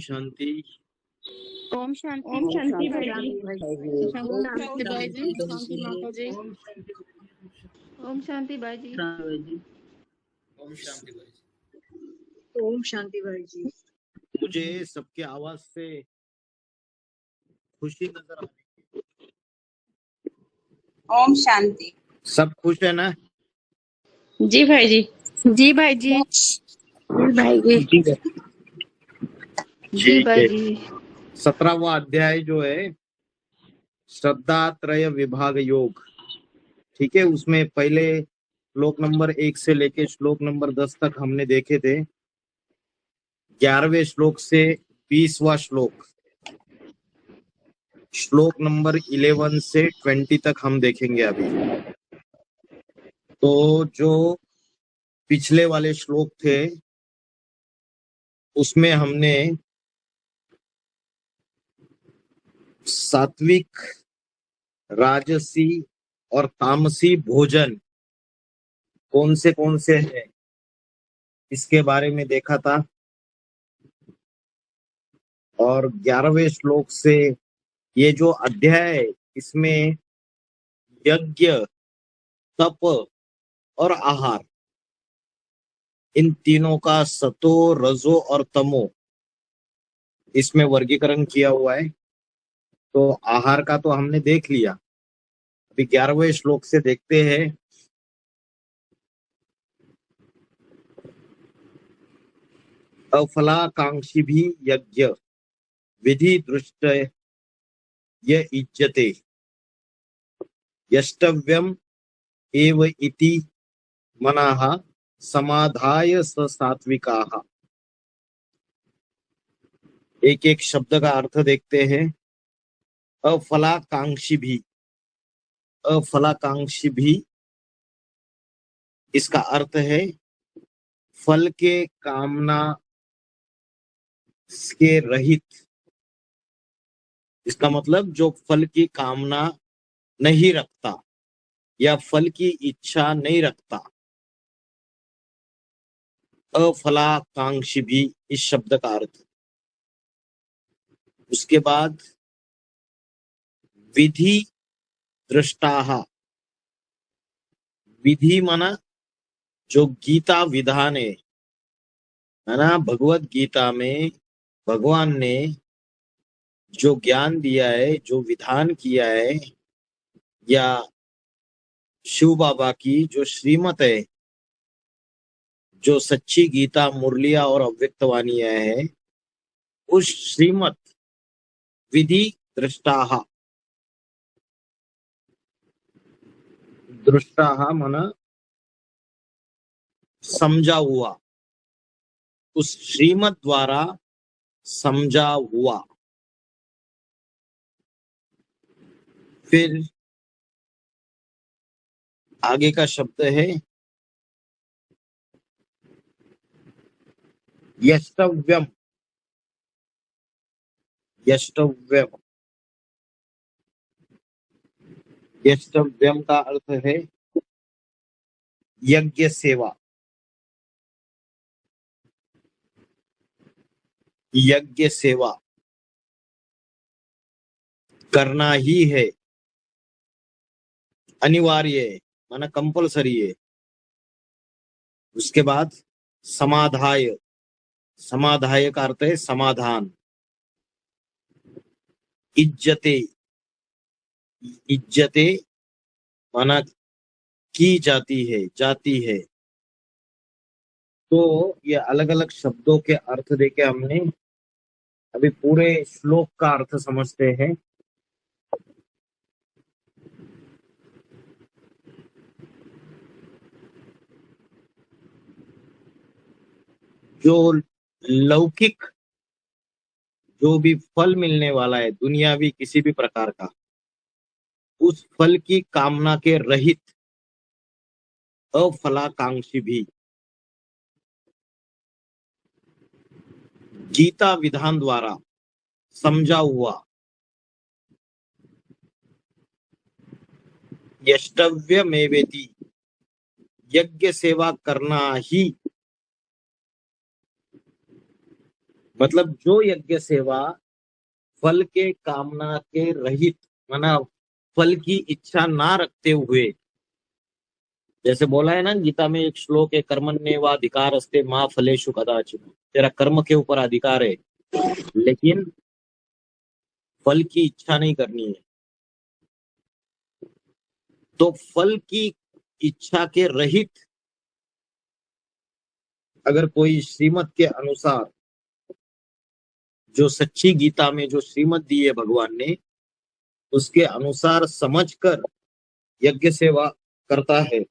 शांति। ओम शांति। ओम शांति भाई ओम जी। शांति भाई जी। शांति माता जी। ओम शांति भाई जी। ओम शांति भाई जी। ओम शांति भाई जी। मुझे सबके आवाज से खुशी नजर आ रही है। ओम शांति। सब खुश है ना? जी भाई जी। जी भाई जी। जी भाई जी। जी ठीक भाई है। जी। 17वां अध्याय जो है श्रद्धात्रय विभाग योग, ठीक है, उसमें पहले श्लोक नंबर 1 से लेके श्लोक नंबर 10 तक हमने देखे थे। 11वें श्लोक से 20वां श्लोक, श्लोक नंबर 11 से 20 तक हम देखेंगे अभी। तो जो पिछले वाले श्लोक थे उसमें हमने सात्विक, राजसी और तामसी भोजन कौन से हैं इसके बारे में देखा था। और 11वें श्लोक से ये जो अध्याय है इसमें यज्ञ, तप और आहार, इन तीनों का सतो, रजो और तमो इसमें वर्गीकरण किया हुआ है। तो आहार का तो हमने देख लिया। अभी 11वें श्लोक से देखते हैं। अफलाकांक्षी भी यज्ञ विधि दृष्ट य इज्जते यष्टव्यम एव इति मनाः समाधाय स सात्विकाः। एक एक शब्द का अर्थ देखते हैं। अफलाकांक्षी भी, अफलाकांक्षी भी इसका अर्थ है फल के कामना के रहित। इसका मतलब जो फल की कामना नहीं रखता या फल की इच्छा नहीं रखता, अफलाकांक्षी भी इस शब्द का अर्थ। उसके बाद विधि दृष्टाः, विधि माना जो गीता विधान है ना। भगवत गीता में भगवान ने जो ज्ञान दिया है, जो विधान किया है, या शिव बाबा की जो श्रीमत है, जो सच्ची गीता मुरलिया और अव्यक्तवाणियां है, उस श्रीमत विधि दृष्टाः, दृष्टाः माना समझा हुआ, उस श्रीमत द्वारा समझा हुआ। फिर आगे का शब्द है यष्टव्यम। यष्टव्यम, यष्टव्यम का अर्थ है यज्ञ सेवा। यज्ञ सेवा करना ही है, अनिवार्य है, माना कंपलसरी है। उसके बाद समाधाय, समाधाय का अर्थ है समाधान। इज्जते, इज्जते माना की जाती है, जाती है। तो ये अलग अलग शब्दों के अर्थ देके हमने अभी पूरे श्लोक का अर्थ समझते हैं। जो लौकिक, जो भी फल मिलने वाला है दुनियावी किसी भी प्रकार का, उस फल की कामना के रहित अफलाकांक्षी भी गीता विधान द्वारा समझा हुआ यष्टव्य मेवेति, यज्ञ सेवा करना ही मतलब जो यज्ञ सेवा फल के कामना के रहित, माना फल की इच्छा ना रखते हुए, जैसे बोला है ना गीता में एक श्लोक है, कर्मण्येवाधिकार अस्ते माँ फलेषु कदाचिन, तेरा कर्म के ऊपर अधिकार है लेकिन फल की इच्छा नहीं करनी है। तो फल की इच्छा के रहित अगर कोई श्रीमत के अनुसार, जो सच्ची गीता में जो श्रीमत दी है भगवान ने, उसके अनुसार समझकर यज्ञ सेवा करता है,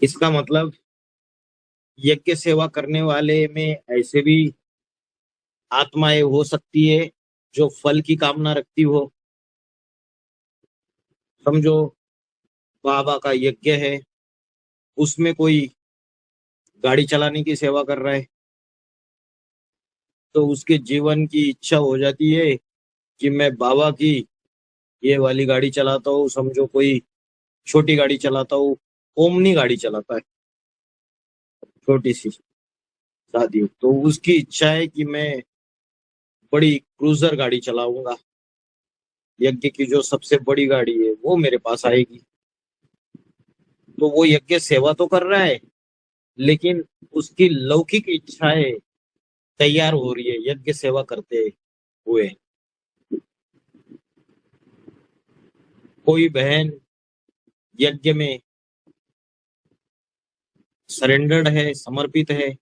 इसका मतलब यज्ञ सेवा करने वाले में ऐसे भी आत्माएं हो सकती है जो फल की कामना रखती हो। समझो बाबा का यज्ञ है, उसमें कोई गाड़ी चलाने की सेवा कर रहा है, तो उसके जीवन की इच्छा हो जाती है कि मैं बाबा की ये वाली गाड़ी चलाता हूँ। समझो कोई छोटी गाड़ी चलाता हूँ, ओमनी गाड़ी चलाता है, छोटी सी शादी, तो उसकी इच्छा है कि मैं बड़ी क्रूजर गाड़ी चलाऊंगा, यज्ञ की जो सबसे बड़ी गाड़ी है वो मेरे पास आएगी। तो वो यज्ञ सेवा तो कर रहा है लेकिन उसकी लौकिक इच्छाएं तैयार हो रही है यज्ञ सेवा करते हुए। कोई बहन यज्ञ में सरेंडर्ड है, समर्पित है,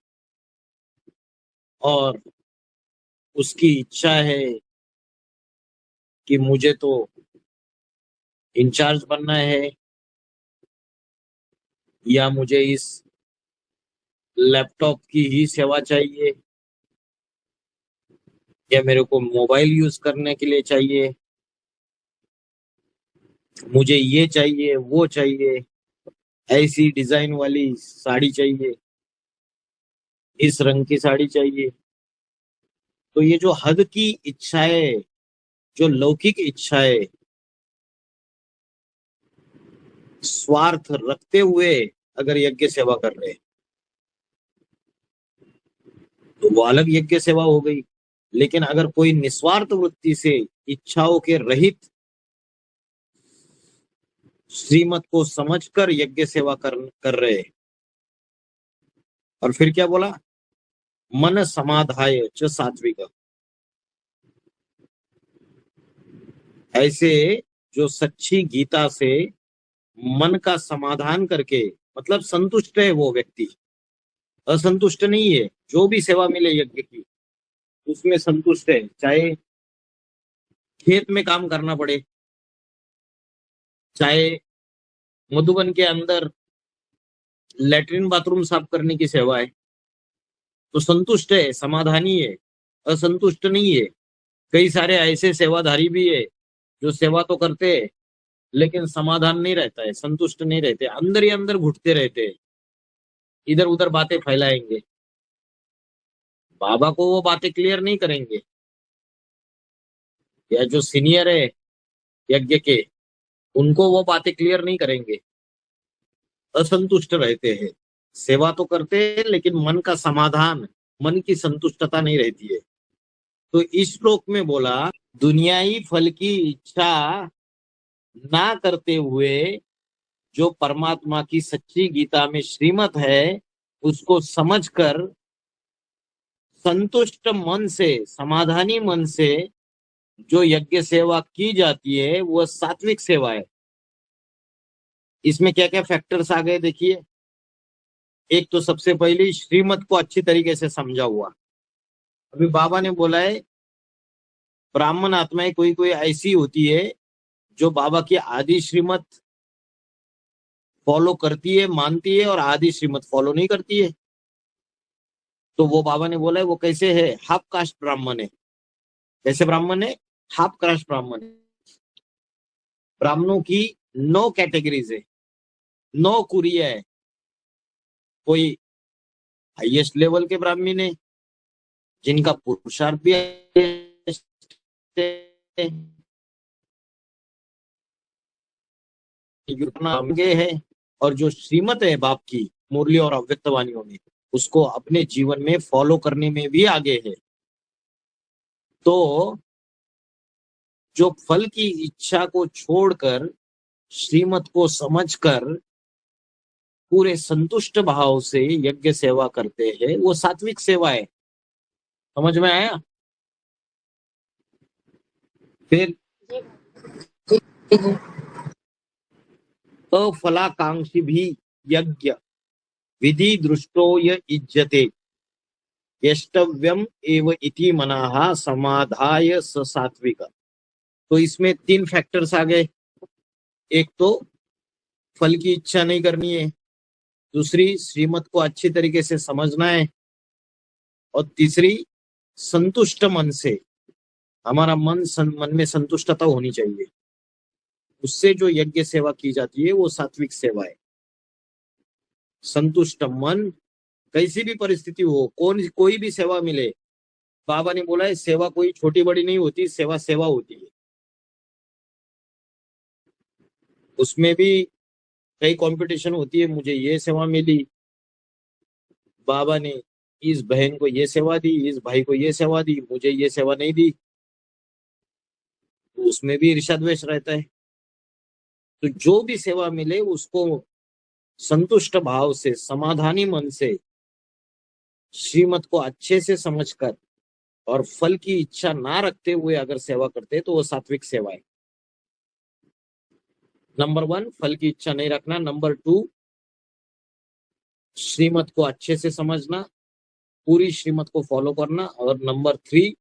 और उसकी इच्छा है कि मुझे तो इंचार्ज बनना है, या मुझे इस लैपटॉप की ही सेवा चाहिए, या मेरे को मोबाइल यूज करने के लिए चाहिए, मुझे ये चाहिए वो चाहिए, ऐसी डिजाइन वाली साड़ी चाहिए, इस रंग की साड़ी चाहिए। तो ये जो हद की इच्छाएं, जो लौकिक इच्छाएं स्वार्थ रखते हुए अगर यज्ञ सेवा कर रहे हैं तो वो अलग यज्ञ सेवा हो गई। लेकिन अगर कोई निस्वार्थ वृत्ति से इच्छाओं के रहित श्रीमत को समझकर यज्ञ सेवा कर रहे हैं, और फिर क्या बोला, मन समाधाय च सात्विक, ऐसे जो सच्ची गीता से मन का समाधान करके, मतलब संतुष्ट है वो व्यक्ति, असंतुष्ट नहीं है, जो भी सेवा मिले यज्ञ की उसमें संतुष्ट है, चाहे खेत में काम करना पड़े, चाहे मधुबन के अंदर लेटरिन बाथरूम साफ करने की सेवा है, तो संतुष्ट है, समाधानी है, असंतुष्ट नहीं है। कई सारे ऐसे सेवाधारी भी है जो सेवा तो करते हैं लेकिन समाधान नहीं रहता है, संतुष्ट नहीं रहते, अंदर ही अंदर घुटते रहते हैं, इधर उधर बातें फैलाएंगे, बाबा को वो बातें क्लियर नहीं करेंगे, या जो सीनियर है यज्ञ के उनको वो बातें क्लियर नहीं करेंगे, असंतुष्ट रहते हैं, सेवा तो करते हैं लेकिन मन का समाधान, मन की संतुष्टता नहीं रहती है। तो इस श्लोक में बोला, दुनियाई फल की इच्छा ना करते हुए जो परमात्मा की सच्ची गीता में श्रीमत है उसको समझकर संतुष्ट मन से, समाधानी मन से जो यज्ञ सेवा की जाती है वह सात्विक सेवा है। इसमें क्या क्या फैक्टर्स आ गए देखिए। एक तो सबसे पहले श्रीमत को अच्छी तरीके से समझा हुआ। अभी बाबा ने बोला है ब्राह्मण आत्माएं कोई कोई ऐसी होती है जो बाबा की आदि श्रीमत फॉलो करती है, मानती है, और आदि श्रीमत फॉलो नहीं करती है। तो वो बाबा ने बोला है वो कैसे है, हाफ कास्ट ब्राह्मण है। कैसे ब्राह्मण है, हाफ कास्ट ब्राह्मण है। ब्राह्मणों की 9 कैटेगरीज है, 9 कुरिया है। कोई हाईएस्ट लेवल के ब्राह्मण है जिनका पुरुषार्थ भी है, और जो श्रीमत है बाप की मुरली और अव्यक्त वाणियों में, उसको अपने जीवन में फॉलो करने में भी आगे है। तो जो फल की इच्छा को छोड़कर श्रीमत को समझकर पूरे संतुष्ट भाव से यज्ञ सेवा करते हैं, वो सात्विक सेवा है। समझ में आया? फिर अफलाकांक्षी भी यज्ञ विधि दृष्टो य इज्जते यष्टव्यम एव इति मनाहा समाधाय स सात्विक। तो इसमें 3 फैक्टर्स आ गए। एक तो फल की इच्छा नहीं करनी है, दूसरी श्रीमत को अच्छी तरीके से समझना है, और तीसरी संतुष्ट मन से, हमारा मन में संतुष्टता होनी चाहिए। उससे जो यज्ञ सेवा की जाती है वो सात्विक सेवा है। संतुष्ट मन, कैसी भी परिस्थिति हो, कोई भी सेवा मिले, बाबा ने बोला है सेवा कोई छोटी बड़ी नहीं होती, सेवा सेवा होती है। उसमें भी कई कंपटीशन होती है, मुझे ये सेवा मिली, बाबा ने इस बहन को ये सेवा दी, इस भाई को ये सेवा दी, मुझे ये सेवा नहीं दी, तो उसमें भी ईर्ष्या द्वेष रहता है। तो जो भी सेवा मिले उसको संतुष्ट भाव से, समाधानी मन से, श्रीमत को अच्छे से समझकर और फल की इच्छा ना रखते हुए अगर सेवा करते तो वो सात्विक सेवा है। नंबर 1 फल की इच्छा नहीं रखना, नंबर 2 श्रीमत को अच्छे से समझना, पूरी श्रीमत को फॉलो करना, और नंबर 3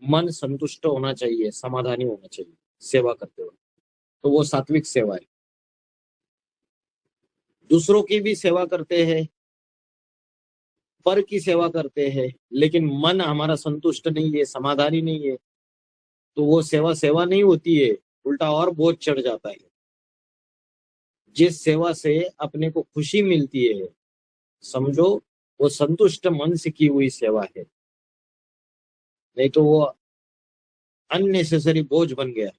मन संतुष्ट होना चाहिए, समाधानी होना चाहिए सेवा करते हुए, तो वो सात्विक सेवा है। दूसरों की भी सेवा करते हैं, पर की सेवा करते हैं, लेकिन मन हमारा संतुष्ट नहीं है, समाधानी नहीं है, तो वो सेवा सेवा नहीं होती है, उल्टा और बोझ चढ़ जाता है। जिस सेवा से अपने को खुशी मिलती है, समझो वो संतुष्ट मन से की हुई सेवा है, नहीं तो वो अननेसेसरी बोझ बन गया।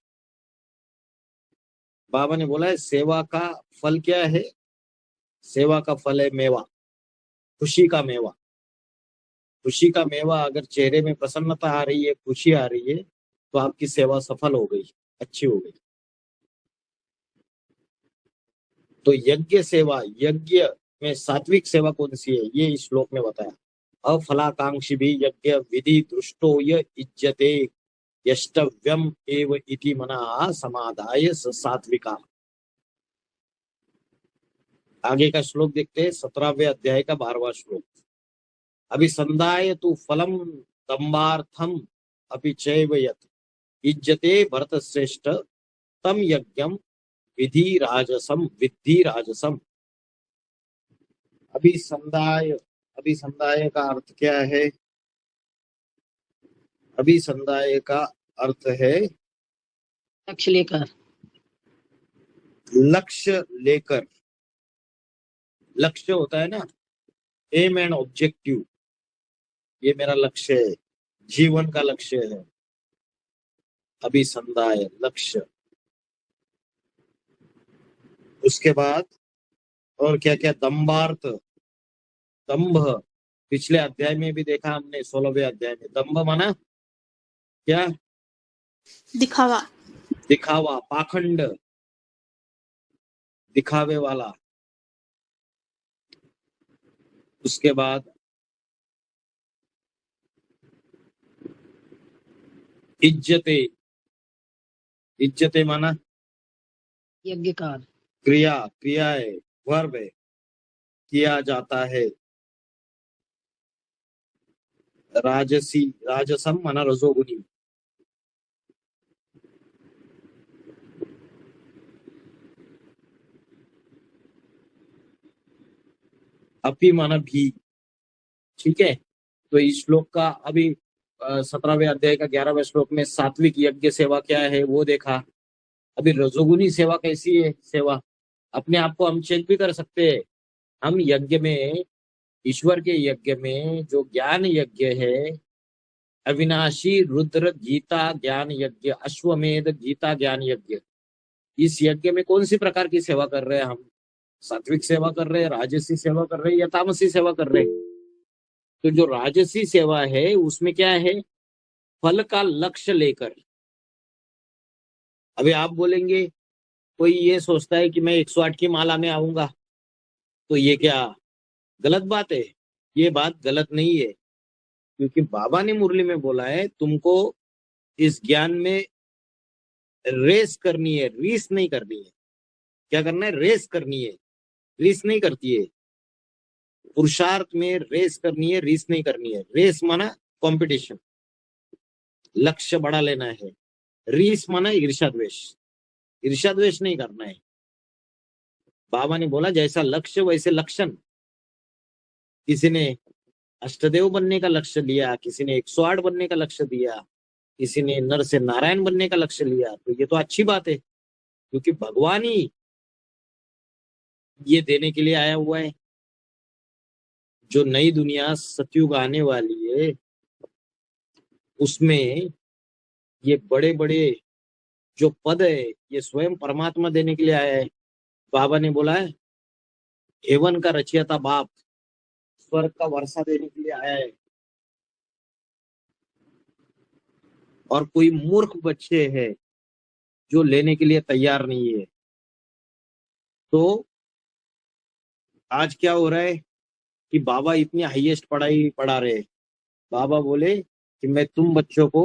बाबा ने बोला है सेवा का फल क्या है? सेवा का फल है मेवा, खुशी का मेवा। खुशी का मेवा, अगर चेहरे में प्रसन्नता आ रही है, खुशी आ रही है, तो आपकी सेवा सफल हो गई, अच्छी हो गई। तो यज्ञ सेवा, यज्ञ में सात्विक सेवा कौन सी है, ये इस श्लोक में बताया। अफलाकांक्षी भी यज्ञ विधि दृष्टो य इज्जते यष्टव्यम एव इति मना समाधाय स सात्विका। आगे का श्लोक देखते हैं, 17वें अध्याय का 12वां श्लोक। अभिसंधाय तु फलम दंबार्थम अपि चैव यत् इज्जते भरत श्रेष्ठ तम यज्ञम विधि राजसम। अभिसंधाय, अभिसंधाय का अर्थ क्या है? अभिसंधाय का अर्थ है लक्ष्य लेकर, लक्ष्य लेकर। लक्ष्य होता है ना, एम एंड ऑब्जेक्टिव, ये मेरा लक्ष्य है, जीवन का लक्ष्य है। अभिसंधाय लक्ष्य। उसके बाद और क्या क्या? दंभार्थ, दंभ, पिछले अध्याय में भी देखा हमने, 16वें अध्याय में। दंभ माना क्या? दिखावा, दिखावा, पाखंड, दिखावे वाला। उसके बाद इज्जते, इज्जते माना यज्ञकार, क्रिया, क्रिया है, वर्ब है, किया जाता है। राजसी, राजसम माना रजोगुनी। अपी माना भी। ठीक है, तो इस श्लोक का अभी 17वें अध्याय का 11वें श्लोक में सात्विक यज्ञ सेवा क्या है वो देखा। अभी रजोगुनी सेवा कैसी है? सेवा अपने आप को हम चेक भी कर सकते हैं। हम यज्ञ में, ईश्वर के यज्ञ में जो ज्ञान यज्ञ है, अविनाशी रुद्र गीता ज्ञान यज्ञ, अश्वमेध गीता ज्ञान यज्ञ, इस यज्ञ में कौन सी प्रकार की सेवा कर रहे हैं हम? सात्विक सेवा कर रहे हैं, राजसी सेवा कर रहे हैं या तामसी सेवा कर रहे हैं? तो जो राजसी सेवा है उसमें क्या है? फल का लक्ष्य लेकर। अभी आप बोलेंगे, कोई ये सोचता है कि मैं 108 की माला में आऊंगा, तो ये क्या गलत बात है? ये बात गलत नहीं है, क्योंकि बाबा ने मुरली में बोला है तुमको इस ज्ञान में रेस करनी है, रीस नहीं करनी है। क्या करना है? रेस करनी है, रीस नहीं करती है। पुरुषार्थ में रेस करनी है, रीस नहीं करनी है। रेस माना कंपटीशन, लक्ष्य बड़ा लेना है। रीस माना ईर्ष्या द्वेष, ईर्ष्या द्वेष नहीं करना है। बाबा ने बोला जैसा लक्ष्य वैसे लक्षण। किसी ने अष्टदेव बनने का लक्ष्य लिया, किसी ने 108 बनने का लक्ष्य दिया, किसी ने नर से नारायण बनने का लक्ष्य लिया, तो ये तो अच्छी बात है, क्योंकि भगवान ही ये देने के लिए आया हुआ है। जो नई दुनिया सतयुग आने वाली है उसमें ये बड़े बड़े जो पद है ये स्वयं परमात्मा देने के लिए आया है। बाबा ने बोला है हेवन का रचयिता बाप स्वर्ग का वर्षा देने के लिए आया है। और कोई मूर्ख बच्चे हैं जो लेने के लिए तैयार नहीं है। तो आज क्या हो रहा है कि बाबा इतनी हाईएस्ट पढ़ाई पढ़ा रहे हैं। बाबा बोले कि मैं तुम बच्चों को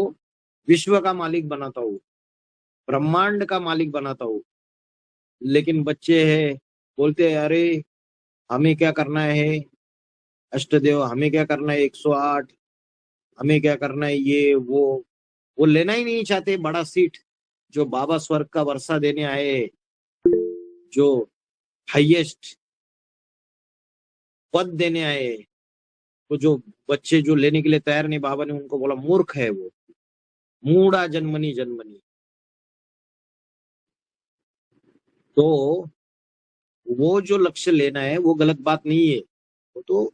विश्व का मालिक बनाता हूँ, ब्रह्मांड का मालिक बनाता हूँ। लेकिन बच्चे हैं बोलते हैं अरे हमें क्या करना है अष्टदेव, हमें क्या करना है 108, हमें क्या करना है ये वो लेना ही नहीं चाहते बड़ा सीट जो बाबा स्वर्ग का वर्षा देने आए, जो हाईएस्ट पद देने आए। तो जो बच्चे जो लेने के लिए तैयार नहीं, बाबा ने उनको बोला मूर्ख है वो, मूढ़ा जन्मनी जन्मनी। तो वो जो लक्ष्य लेना है वो गलत बात नहीं है, वो तो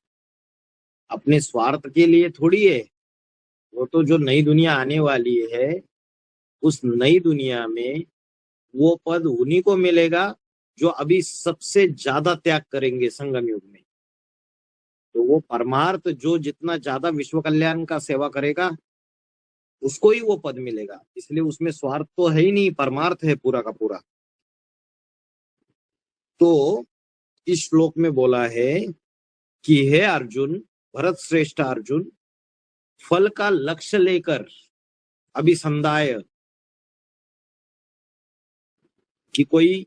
अपने स्वार्थ के लिए थोड़ी है। वो तो जो नई दुनिया आने वाली है उस नई दुनिया में वो पद उन्हीं को मिलेगा जो अभी सबसे ज्यादा त्याग करेंगे संगम युग में। तो वो परमार्थ जो जितना ज्यादा विश्व कल्याण का सेवा करेगा उसको ही वो पद मिलेगा। इसलिए उसमें स्वार्थ तो है ही नहीं, परमार्थ है पूरा का पूरा। तो इस श्लोक में बोला है कि हे अर्जुन, भरत श्रेष्ठ अर्जुन, फल का लक्ष्य लेकर अभिसंधाय, कि कोई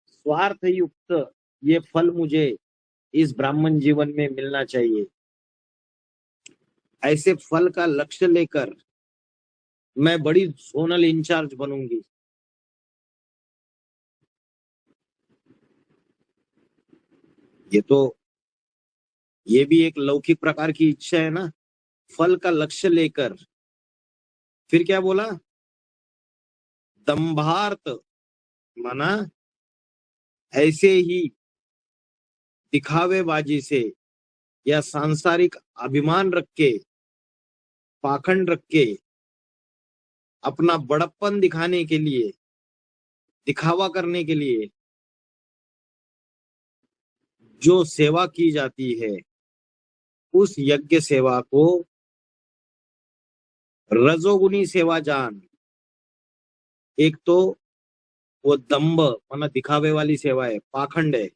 स्वार्थ युक्त ये फल मुझे इस ब्राह्मण जीवन में मिलना चाहिए, ऐसे फल का लक्ष्य लेकर मैं बड़ी जोनल इंचार्ज बनूंगी। ये भी एक लौकिक प्रकार की इच्छा है ना, फल का लक्ष्य लेकर। फिर क्या बोला? दंभार्थ माना ऐसे ही दिखावेबाजी से या सांसारिक अभिमान रख के, पाखंड रख के, अपना बड़प्पन दिखाने के लिए, दिखावा करने के लिए जो सेवा की जाती है उस यज्ञ सेवा को रजोगुनी सेवा जान। एक तो वो दंभ माना दिखावे वाली सेवा है, पाखंड है,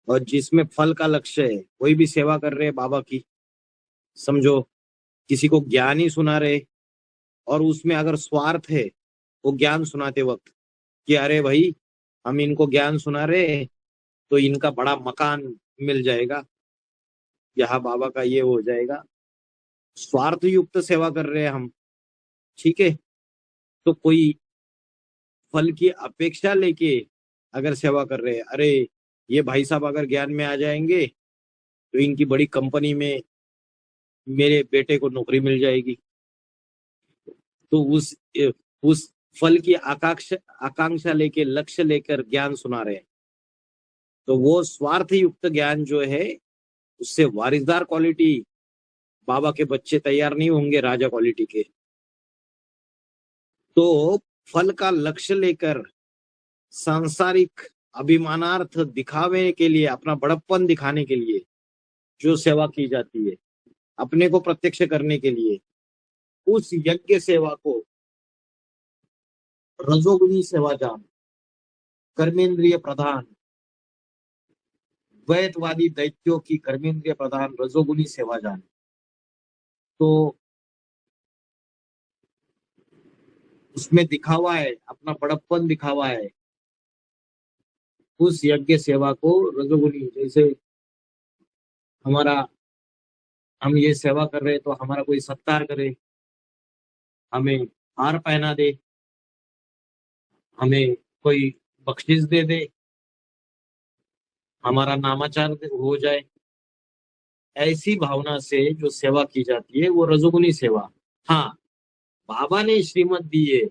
और जिसमें फल का लक्ष्य है। कोई भी सेवा कर रहे हैं बाबा की, समझो किसी को ज्ञान ही सुना रहे और उसमें अगर स्वार्थ है वो ज्ञान सुनाते वक्त कि अरे भाई हम इनको ज्ञान सुना रहे तो इनका बड़ा मकान मिल जाएगा, यहाँ बाबा का ये हो जाएगा, स्वार्थ युक्त सेवा कर रहे हैं हम, ठीक है। तो कोई फल की अपेक्षा लेके अगर सेवा कर रहे हैं, अरे ये भाई साहब अगर ज्ञान में आ जाएंगे तो इनकी बड़ी कंपनी में मेरे बेटे को नौकरी मिल जाएगी, तो उस फल की आकांक्षा लेके, लक्ष्य लेकर ज्ञान सुना रहे हैं। तो वो स्वार्थ युक्त ज्ञान जो है उससे वारिसदार क्वालिटी बाबा के बच्चे तैयार नहीं होंगे, राजा क्वालिटी के। तो फल का लक्ष्य लेकर सांसारिक अभिमानार्थ दिखावे के लिए, अपना बड़प्पन दिखाने के लिए जो सेवा की जाती है, अपने को प्रत्यक्ष करने के लिए, उस यज्ञ सेवा को रजोगुनी सेवा जान, कर्मेंद्रिय प्रधान, द्वैतवादी दैत्यों की कर्मेंद्रिय प्रधान रजोगुनी सेवा जान। तो उसमें दिखावा है, अपना बड़प्पन दिखावा है, उस यज्ञ सेवा को रजोगुनी, जैसे हम ये सेवा कर रहे हैं तो हमारा कोई सत्कार करे, हमें हार पहना दे, हमें कोई बख्शिश दे दे, हमारा नामाचार हो जाए, ऐसी भावना से जो सेवा की जाती है वो रजोगुनी सेवा। हाँ, बाबा ने श्रीमत दी है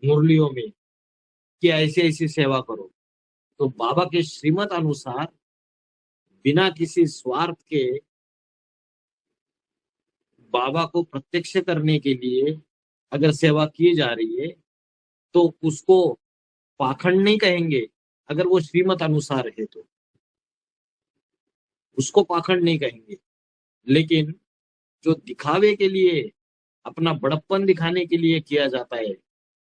मुरलियों में कि ऐसी ऐसी सेवा करो, तो बाबा के श्रीमत अनुसार बिना किसी स्वार्थ के बाबा को प्रत्यक्ष करने के लिए अगर सेवा की जा रही है तो उसको पाखंड नहीं कहेंगे। अगर वो श्रीमत अनुसार है तो उसको पाखंड नहीं कहेंगे। लेकिन जो दिखावे के लिए, अपना बड़प्पन दिखाने के लिए किया जाता है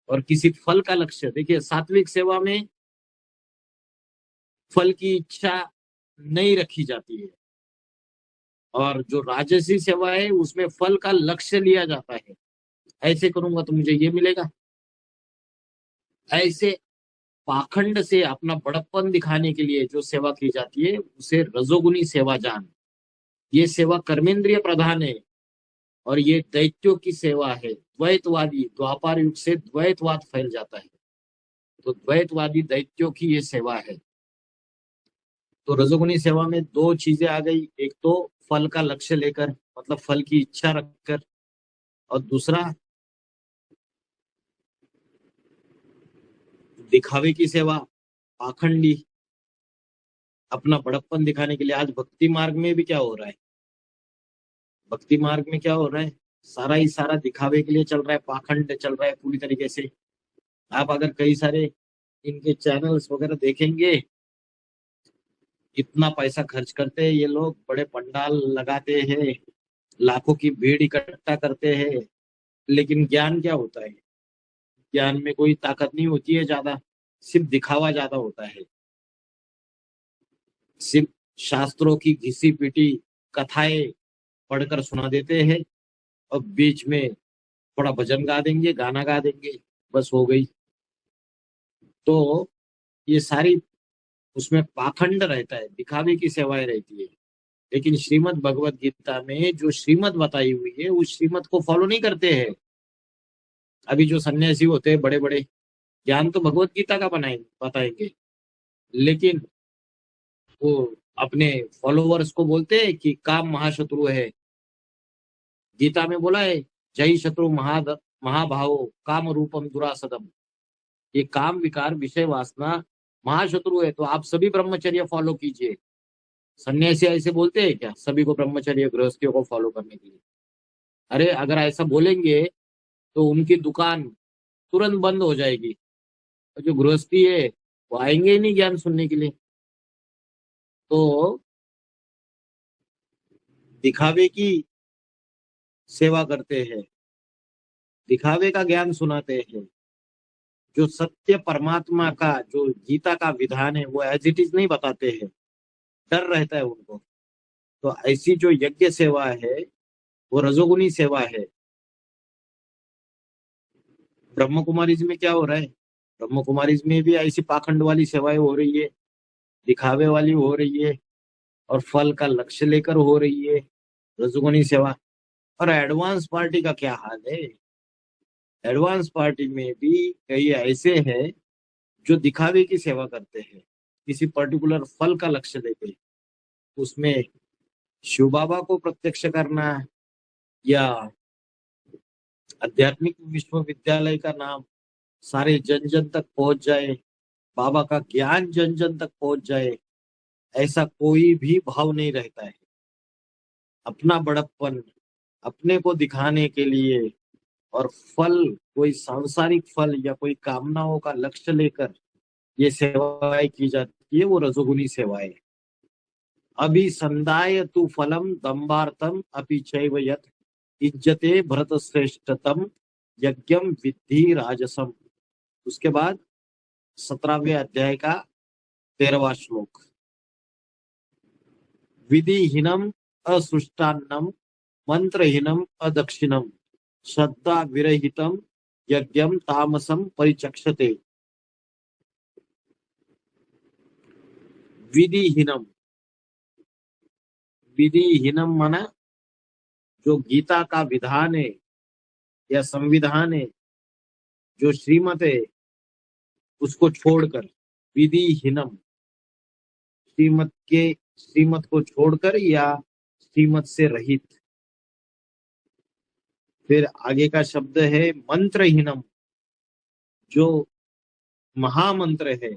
और किसी फल का लक्ष्य, देखिए सात्विक सेवा में फल की इच्छा नहीं रखी जाती है, और जो राजसी सेवा है उसमें फल का लक्ष्य लिया जाता है। ऐसे करूंगा तो मुझे ये मिलेगा, ऐसे पाखंड से अपना बड़प्पन दिखाने के लिए जो सेवा की जाती है उसे रजोगुनी सेवा जान। ये सेवा कर्मेंद्रिय प्रधान है और ये दैत्यों की सेवा है। द्वैतवादी, द्वापर युग से द्वैतवाद फैल जाता है, तो द्वैतवादी दैत्यों की ये सेवा है। तो रजोगुनी सेवा में दो चीजें आ गई, एक तो फल का लक्ष्य लेकर, मतलब फल की इच्छा रखकर, और दूसरा दिखावे की सेवा, पाखंडी, अपना बड़प्पन दिखाने के लिए। आज भक्ति मार्ग में भी क्या हो रहा है, भक्ति मार्ग में क्या हो रहा है, सारा ही सारा दिखावे के लिए चल रहा है, पाखंड चल रहा है पूरी तरीके से। आप अगर कई सारे इनके चैनल्स वगैरह देखेंगे, इतना पैसा खर्च करते हैं ये लोग, बड़े पंडाल लगाते हैं, लाखों की भीड़ इकट्ठा करते हैं, लेकिन ज्ञान क्या होता है, ज्ञान में कोई ताकत नहीं होती है ज्यादा, सिर्फ दिखावा ज्यादा होता है। सिर्फ शास्त्रों की घिसी पिटी कथाएं पढ़कर सुना देते हैं और बीच में थोड़ा भजन गा देंगे, गाना गा देंगे, बस हो गई। तो ये सारी उसमें पाखंड रहता है, दिखावे की सेवाएं रहती है। लेकिन श्रीमद् भगवत गीता में जो श्रीमत बताई हुई है उस श्रीमत को फॉलो नहीं करते हैं। अभी जो सन्यासी होते हैं बड़े बड़े, ज्ञान तो भगवत गीता का बताएंगे, लेकिन वो अपने फॉलोवर्स को बोलते हैं कि काम महाशत्रु है। गीता में बोला है, जय शत्रु महाभावो काम रूपम दुरासदम। ये काम विकार विषय वासना महाशत्रु है, तो आप सभी ब्रह्मचर्य फॉलो कीजिए। सन्यासी ऐसे बोलते हैं क्या सभी को ब्रह्मचर्य गृहस्थियों को फॉलो करने के लिए? अरे अगर ऐसा बोलेंगे तो उनकी दुकान तुरंत बंद हो जाएगी, और जो गृहस्थी है वो आएंगे ही नहीं ज्ञान सुनने के लिए। तो दिखावे की सेवा करते हैं, दिखावे का ज्ञान सुनाते हैं। जो सत्य परमात्मा का जो गीता का विधान है वो एज इट इज नहीं बताते हैं, डर रहता है उनको। तो ऐसी जो यज्ञ सेवा है वो रजोगुनी सेवा है। ब्रह्म कुमारीज में क्या हो रहा है, ब्रह्म कुमारीज में भी ऐसी पाखंड वाली सेवाएं हो रही है, दिखावे वाली हो रही है, और फल का लक्ष्य लेकर हो रही है रजोगुनी सेवा। और एडवांस पार्टी का क्या हाल है, एडवांस पार्टी में भी कई ऐसे हैं जो दिखावे की सेवा करते हैं, किसी पर्टिकुलर फल का लक्ष्य लेके। उसमें शिव बाबा को प्रत्यक्ष करना या आध्यात्मिक विश्वविद्यालय का नाम सारे जन जन तक पहुंच जाए, बाबा का ज्ञान जन जन तक पहुंच जाए, ऐसा कोई भी भाव नहीं रहता है। अपना बड़प्पन, अपने को दिखाने के लिए और फल, कोई सांसारिक फल या कोई कामनाओं का लक्ष्य लेकर ये सेवाएं की जाती है, वो रजोगुनी सेवाएं। अभिसंधाय तु फलम दंभार्थम अपि चैव यत् इज्जते भरत श्रेष्ठतम यज्ञम विद्धि राजसम। उसके बाद 17वें अध्याय का 13वां श्लोक। विधिहीनम असृष्टान्नम मंत्रहीनम अदक्षिणम श्रद्धा विरहितम यज्ञम तामसम परिचक्षते। विधिहीनम, विधिहीनम माना जो गीता का विधान है या संविधान है, जो श्रीमत है, उसको छोड़कर। विधिहीनम, श्रीमत को छोड़कर या श्रीमत से रहित। फिर आगे का शब्द है मंत्रहीनम, जो महामंत्र है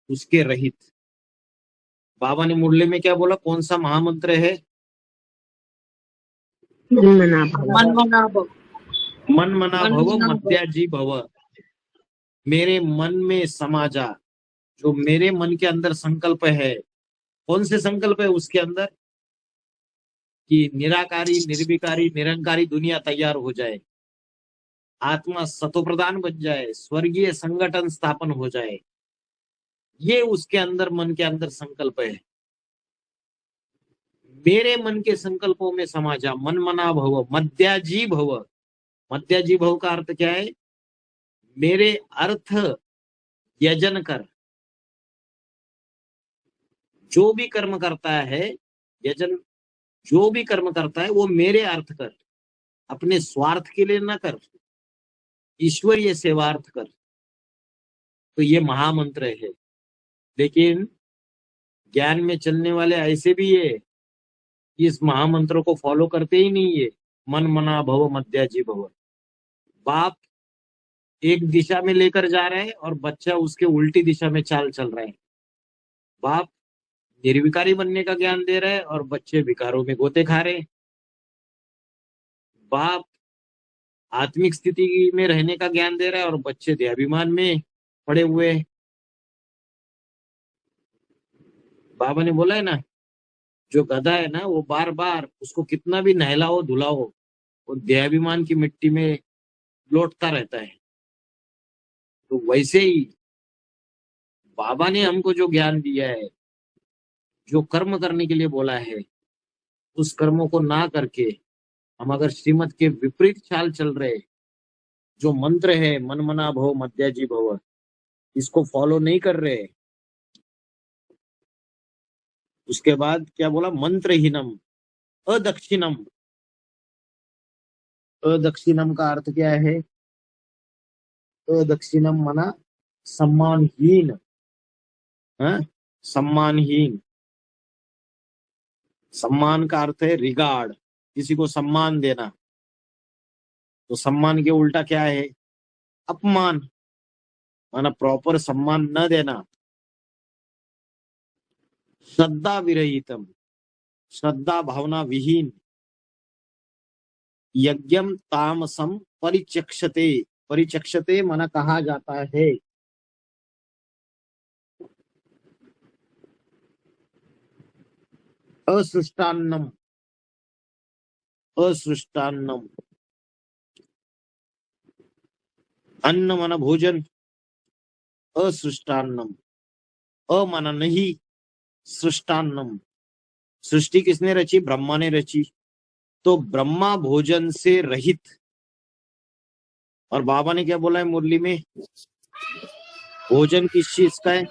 उसके रहित। बाबा ने मुरली में क्या बोला, कौन सा महामंत्र है? मन मना भव। मन मना भव मध्याजी भव। मेरे मन में समा जा। जो मेरे मन के अंदर संकल्प है, कौन से संकल्प है उसके अंदर? कि निराकारी, निर्विकारी, निरंकारी दुनिया तैयार हो जाए, आत्मा सतोप्रधान बन जाए, स्वर्गीय संगठन स्थापन हो जाए। ये उसके अंदर, मन के अंदर संकल्प है। मेरे मन के संकल्पों में समा जा, मन मना भव मध्याजी भव। मध्याजी भव का अर्थ क्या है? मेरे अर्थ यजन कर। जो भी कर्म करता है, यजन, जो भी कर्म करता है वो मेरे अर्थ कर, अपने स्वार्थ के लिए न कर, ईश्वरीय सेवार्थ कर। तो ये महामंत्र है। लेकिन ज्ञान में चलने वाले ऐसे भी है, इस महामंत्र को फॉलो करते ही नहीं है। मन मना भव मध्याजी भव। बाप एक दिशा में लेकर जा रहा है और बच्चा उसके उल्टी दिशा में चाल चल रहा है। बाप निर्विकारी बनने का ज्ञान दे रहा है और बच्चे विकारों में गोते खा रहे हैं। बाप आत्मिक स्थिति में रहने का ज्ञान दे रहा है और बच्चे देहाभिमान में पड़े हुए हैं। बाबा ने बोला है ना, जो गधा है ना, वो बार बार उसको कितना भी नहलाओ धुलाओ, वो देहाभिमान की मिट्टी में लौटता रहता है। तो वैसे ही बाबा ने हमको जो ज्ञान दिया है, जो कर्म करने के लिए बोला है, उस कर्मों को ना करके हम अगर श्रीमत के विपरीत चाल चल रहे, जो मंत्र है मन मना भव मध्याजी भव, इसको फॉलो नहीं कर रहे। उसके बाद क्या बोला? मंत्रहीनम अदक्षिणम। अदक्षिणम का अर्थ क्या है? अदक्षिणम माना सम्मानहीन। सम्मानहीन, सम्मान का अर्थ है रिगार्ड, किसी को सम्मान देना। तो सम्मान के उल्टा क्या है? अपमान, माना प्रॉपर सम्मान न देना। श्रद्धा विरहितम, श्रद्धा भावना विहीन। यज्ञम तामसम परिचक्षते। परिचक्षते माना कहा जाता है। असृष्टान्नम, असृष्टान्नम, अन्न माना भोजन, असृष्टान्नम। अ माना नहीं, सृष्टान्नम। सृष्टि किसने रची? ब्रह्मा ने रची। तो ब्रह्मा भोजन से रहित। और बाबा ने क्या बोला है मुरली में? भोजन किस चीज का है?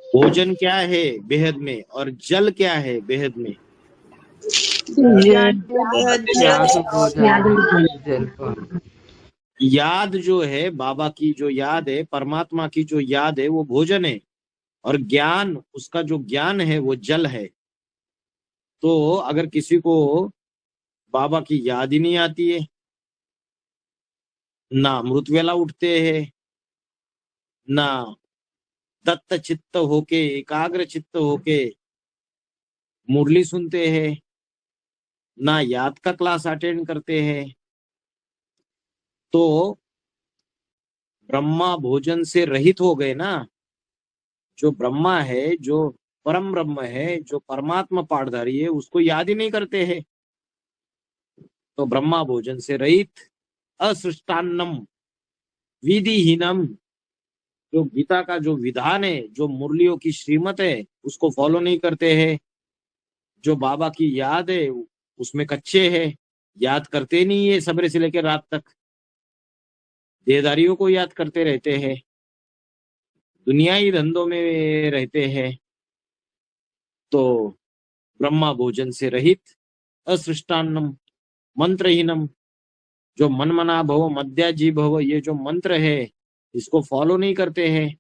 भोजन क्या है बेहद में, और जल क्या है बेहद में? याद जो है, बाबा की जो याद है, परमात्मा की जो याद है, वो भोजन है। और ज्ञान, उसका जो ज्ञान है वो जल है। तो अगर किसी को बाबा की याद ही नहीं आती है, ना अमृत वेला उठते हैं, ना दत्त चित्त होके, एकाग्र चित्त होके मुरली सुनते हैं, ना याद का क्लास अटेंड करते हैं, तो ब्रह्मा भोजन से रहित हो गए ना। जो ब्रह्मा है, जो परम ब्रह्म है, जो परमात्मा पाठधारी है, उसको याद ही नहीं करते हैं। तो ब्रह्मा भोजन से रहित, असृष्टान्नम विधिहीनम, जो गीता का जो विधान है, जो मुरलियों की श्रीमत है, उसको फॉलो नहीं करते हैं। जो बाबा की याद है उसमें कच्चे हैं, याद करते नहीं है, सवेरे से लेकर रात तक देहदारियों को याद करते रहते हैं, दुनियाई धंधों में रहते हैं। तो ब्रह्मा भोजन से रहित, असृष्टान्नम मंत्रहीनम, जो मनमना भव मध्याजी भव, ये जो मंत्र है इसको फॉलो नहीं करते हैं।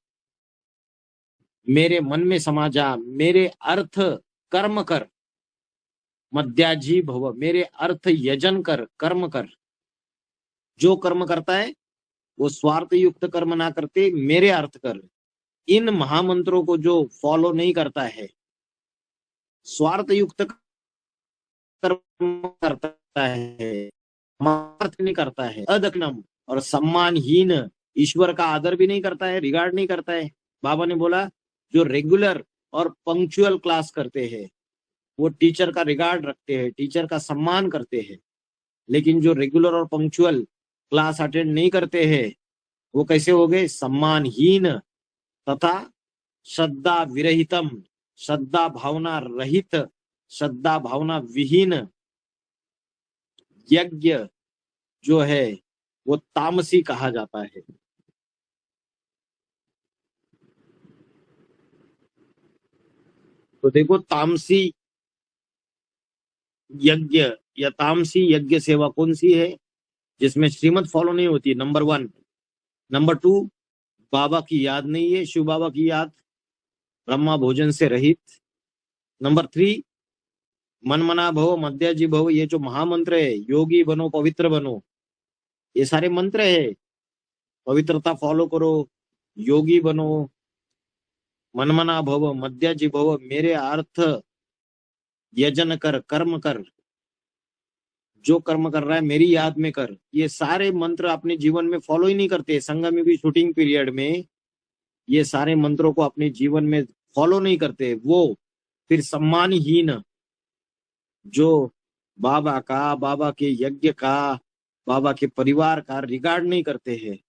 मेरे मन में समा जा, मेरे अर्थ कर्म कर, मध्याजी भव, मेरे अर्थ यजन कर, कर्म कर। जो कर्म करता है वो स्वार्थ युक्त कर्म ना करते, मेरे अर्थ कर। इन महामंत्रों को जो फॉलो नहीं करता है, स्वार्थ युक्त कर्म करता है, अर्थ नहीं करता है, अदक्नम और सम्मानहीन, ईश्वर का आदर भी नहीं करता है, रिगार्ड नहीं करता है। बाबा ने बोला जो रेगुलर और पंक्चुअल क्लास करते हैं वो टीचर का रिगार्ड रखते हैं, टीचर का सम्मान करते हैं। लेकिन जो रेगुलर और पंक्चुअल क्लास अटेंड नहीं करते हैं वो कैसे हो गए? सम्मानहीन तथा श्रद्धा विरहितम, श्रद्धा भावना रहित, श्रद्धा भावना विहीन यज्ञ जो है वो तामसी कहा जाता है। तो देखो, तामसी यज्ञ या तामसी यज्ञ सेवा कौन सी है? जिसमें श्रीमत फॉलो नहीं होती, नंबर 1। नंबर 2, बाबा की याद नहीं है, शिव बाबा की याद, ब्रह्मा भोजन से रहित। नंबर 3, मनमना भव मध्याजी भव, ये जो महामंत्र है, योगी बनो पवित्र बनो, ये सारे मंत्र है। पवित्रता फॉलो करो, योगी बनो, मनमना भव मध्याजी भव, मेरे अर्थ यजन कर, कर्म कर, जो कर्म कर रहा है मेरी याद में कर। ये सारे मंत्र अपने जीवन में फॉलो ही नहीं करते। संगम भी शूटिंग पीरियड में ये सारे मंत्रों को अपने जीवन में फॉलो नहीं करते। वो फिर सम्मानहीन, जो बाबा का, बाबा के यज्ञ का, बाबा के परिवार का रिगार्ड नहीं करते हैं।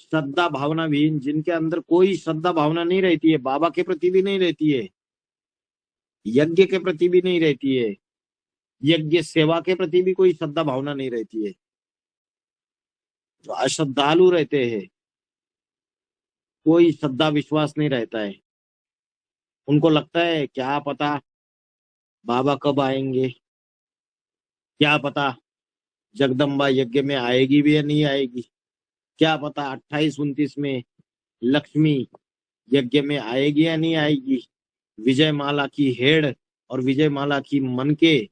श्रद्धा भावना विहीन, जिनके अंदर कोई श्रद्धा भावना नहीं रहती है, बाबा के प्रति भी नहीं रहती है, यज्ञ के प्रति भी नहीं रहती है, यज्ञ सेवा के प्रति भी कोई श्रद्धा भावना नहीं रहती है, जो अश्रद्धालु रहते हैं, कोई श्रद्धा विश्वास नहीं रहता है। उनको लगता है क्या पता बाबा कब आएंगे, क्या पता जगदम्बा यज्ञ में आएगी भी या नहीं आएगी, क्या पता 28-29 में लक्ष्मी यज्ञ में आएगी या नहीं आएगी, विजय माला की हेड और विजय माला की मन के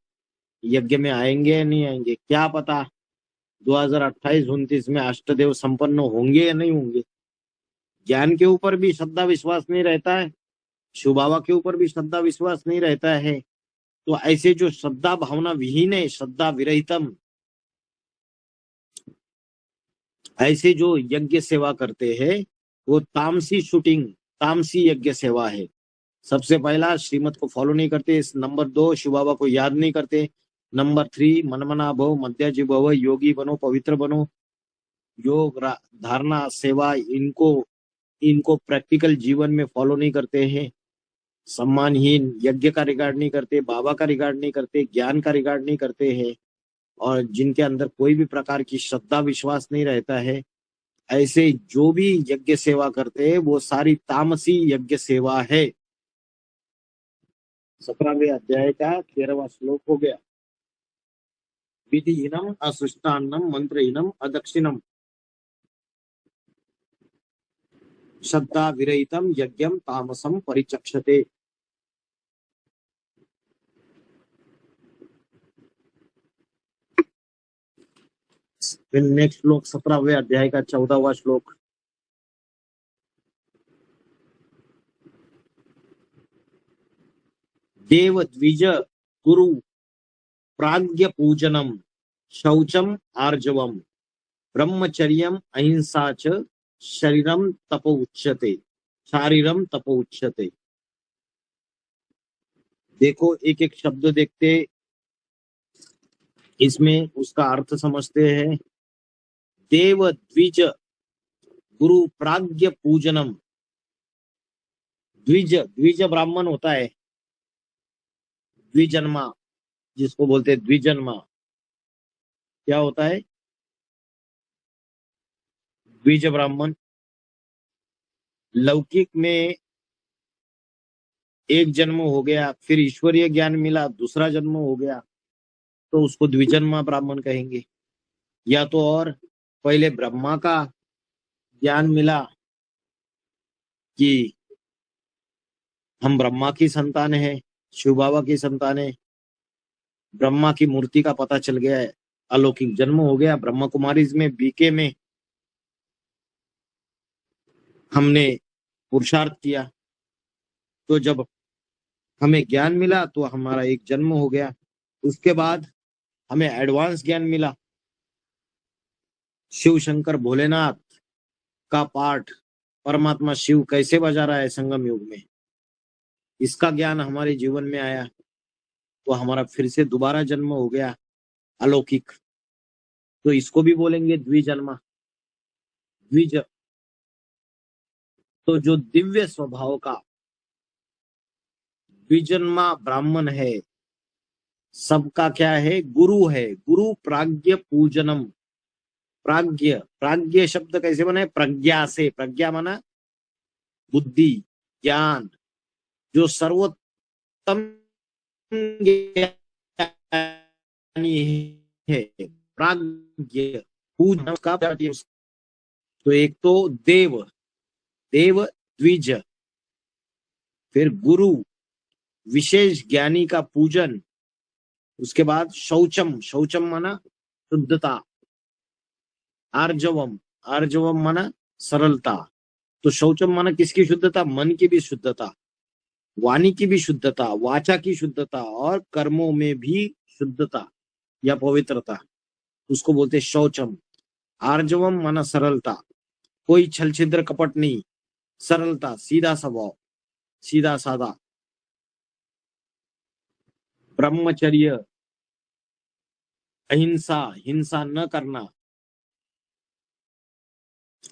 यज्ञ में आएंगे या नहीं आएंगे, क्या पता 2028-29 में अष्टदेव संपन्न होंगे या नहीं होंगे। ज्ञान के ऊपर भी श्रद्धा विश्वास नहीं रहता है, शिव बाबा के ऊपर भी श्रद्धा विश्वास नहीं रहता है। तो ऐसे जो श्रद्धा भावना विहीन है, श्रद्धा विरहितम, ऐसे जो यज्ञ सेवा करते हैं वो तामसी शूटिंग, तामसी यज्ञ सेवा है। सबसे पहला श्रीमत को फॉलो नहीं करते। नंबर 2, शिव बाबा को याद नहीं करते। नंबर 3, मनमना भव मध्याजी भव, योगी बनो पवित्र बनो, योग धारणा सेवा, इनको प्रैक्टिकल जीवन में फॉलो नहीं करते हैं। सम्मानहीन, यज्ञ का रिगार्ड नहीं करते, बाबा का रिगार्ड नहीं करते, ज्ञान का रिगार्ड नहीं करते हैं, और जिनके अंदर कोई भी प्रकार की श्रद्धा विश्वास नहीं रहता है, ऐसे जो भी यज्ञ सेवा करते हैं वो सारी तामसी यज्ञ सेवा है। 17वें अध्याय का 13वां श्लोक हो गया। विधिहीनम असृष्टान्नम मंत्रहीनम अदक्षिणम श्रद्धा विरहितम यज्ञम तामसम परिचक्षते। फिर नेक्स्ट श्लोक 17वें अध्याय का 14वां श्लोक। देव द्विज गुरु प्राज्ञ पूजनम शौचम आर्जवम ब्रह्मचर्यम अहिंसा च शरीरम तपो उच्यते शारीरम तपो उच्यते। देखो एक एक शब्द देखते, इसमें उसका अर्थ समझते हैं। देव द्विज गुरु प्राज्ञ पूजनम। द्विज, द्विज ब्राह्मण होता है, द्विजन्मा जिसको बोलते हैं द्विजन्मा, क्या होता है? द्विज ब्राह्मण। लौकिक में एक जन्म हो गया, फिर ईश्वरीय ज्ञान मिला, दूसरा जन्म हो गया, तो उसको द्विजन्मा ब्राह्मण कहेंगे। या तो और पहले ब्रह्मा का ज्ञान मिला कि हम ब्रह्मा की संतान है, शिव बाबा की संतान है, ब्रह्मा की मूर्ति का पता चल गया है, अलौकिक जन्म हो गया। ब्रह्मा कुमारी में बीके में हमने पुरुषार्थ किया, तो जब हमें ज्ञान मिला तो हमारा एक जन्म हो गया। उसके बाद हमें एडवांस ज्ञान मिला, शिव शंकर भोलेनाथ का पाठ, परमात्मा शिव कैसे बजा रहा है संगम युग में, इसका ज्ञान हमारे जीवन में आया, तो हमारा फिर से दोबारा जन्म हो गया अलौकिक। तो इसको भी बोलेंगे द्विजन्मा। द्विज तो जो दिव्य स्वभाव का द्विजन्मा ब्राह्मण है, सबका क्या है? गुरु है। गुरु प्राज्ञ पूजनम। प्राज्ञ, प्राज्ञ शब्द कैसे बना है? प्रज्ञा से। प्रज्ञा माना बुद्धि, ज्ञान, जो सर्वोत्तम ज्ञानी है, प्राज्ञ पूजन का। तो एक तो देव, देव द्विज, फिर गुरु विशेष ज्ञानी का पूजन, उसके बाद शौचम, शौचम माना शुद्धता, आर्जवम, आर्जवम माना सरलता। तो शौचम माना किसकी शुद्धता? मन की भी शुद्धता, वाणी की भी शुद्धता, वाचा की शुद्धता, और कर्मों में भी शुद्धता या पवित्रता, उसको बोलते शौचम। आर्जवम माना सरलता, कोई छल छिद्र कपट नहीं, सरलता, सीधा स्वभाव, सीधा साधा। ब्रह्मचर्य, अहिंसा, हिंसा न करना,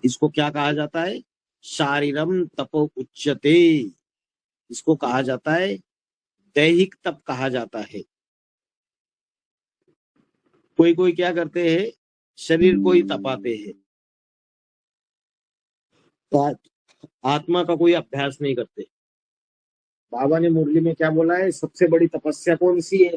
इसको क्या कहा जाता है? शारीरम तपो उच्यते, इसको कहा जाता है दैहिक तप कहा जाता है। कोई कोई क्या करते हैं? शरीर को ही तपाते हैं, तो आत्मा का कोई अभ्यास नहीं करते। बाबा ने मुरली में क्या बोला है? सबसे बड़ी तपस्या कौन सी है?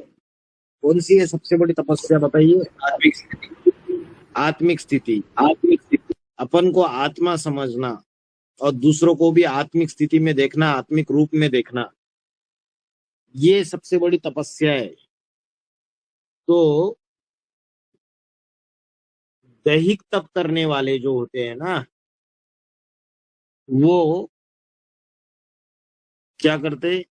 कौन सी है सबसे बड़ी तपस्या? बताइए। आत्मिक स्थिति। आत्मिक स्थिति, आत्मिक स्थिति। अपन को आत्मा समझना और दूसरों को भी आत्मिक स्थिति में देखना, आत्मिक रूप में देखना, ये सबसे बड़ी तपस्या है। तो दैहिक तप करने वाले जो होते हैं ना, वो क्या करते?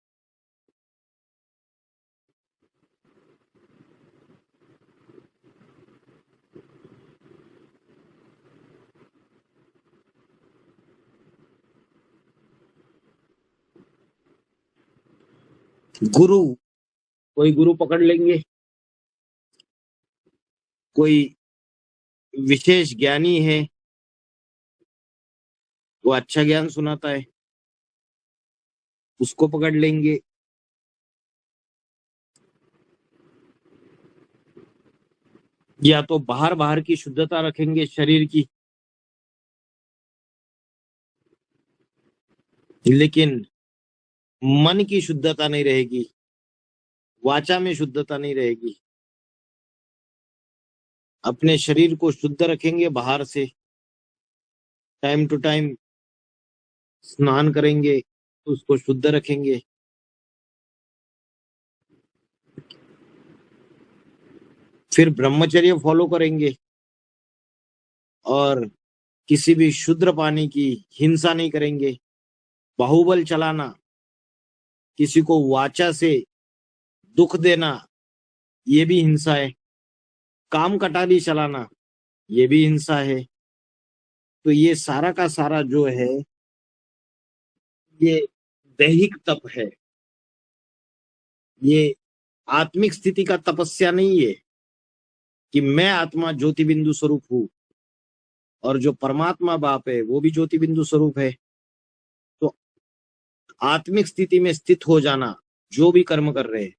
गुरु, कोई गुरु पकड़ लेंगे, कोई विशेष ज्ञानी है, वो अच्छा ज्ञान सुनाता है, उसको पकड़ लेंगे। या तो बाहर बाहर की शुद्धता रखेंगे शरीर की, लेकिन मन की शुद्धता नहीं रहेगी, वाचा में शुद्धता नहीं रहेगी। अपने शरीर को शुद्ध रखेंगे, बाहर से टाइम टू टाइम स्नान करेंगे, उसको शुद्ध रखेंगे। फिर ब्रह्मचर्य फॉलो करेंगे और किसी भी शुद्र प्राणी की हिंसा नहीं करेंगे। बाहुबल चलाना, किसी को वाचा से दुख देना, ये भी हिंसा है। काम कटारी चलाना, ये भी हिंसा है। तो ये सारा का सारा जो है, ये दैहिक तप है। ये आत्मिक स्थिति का तपस्या नहीं है कि मैं आत्मा ज्योति बिंदु स्वरूप हूं और जो परमात्मा बाप है वो भी ज्योति बिंदु स्वरूप है। तो आत्मिक स्थिति में स्थित हो जाना, जो भी कर्म कर रहे हैं,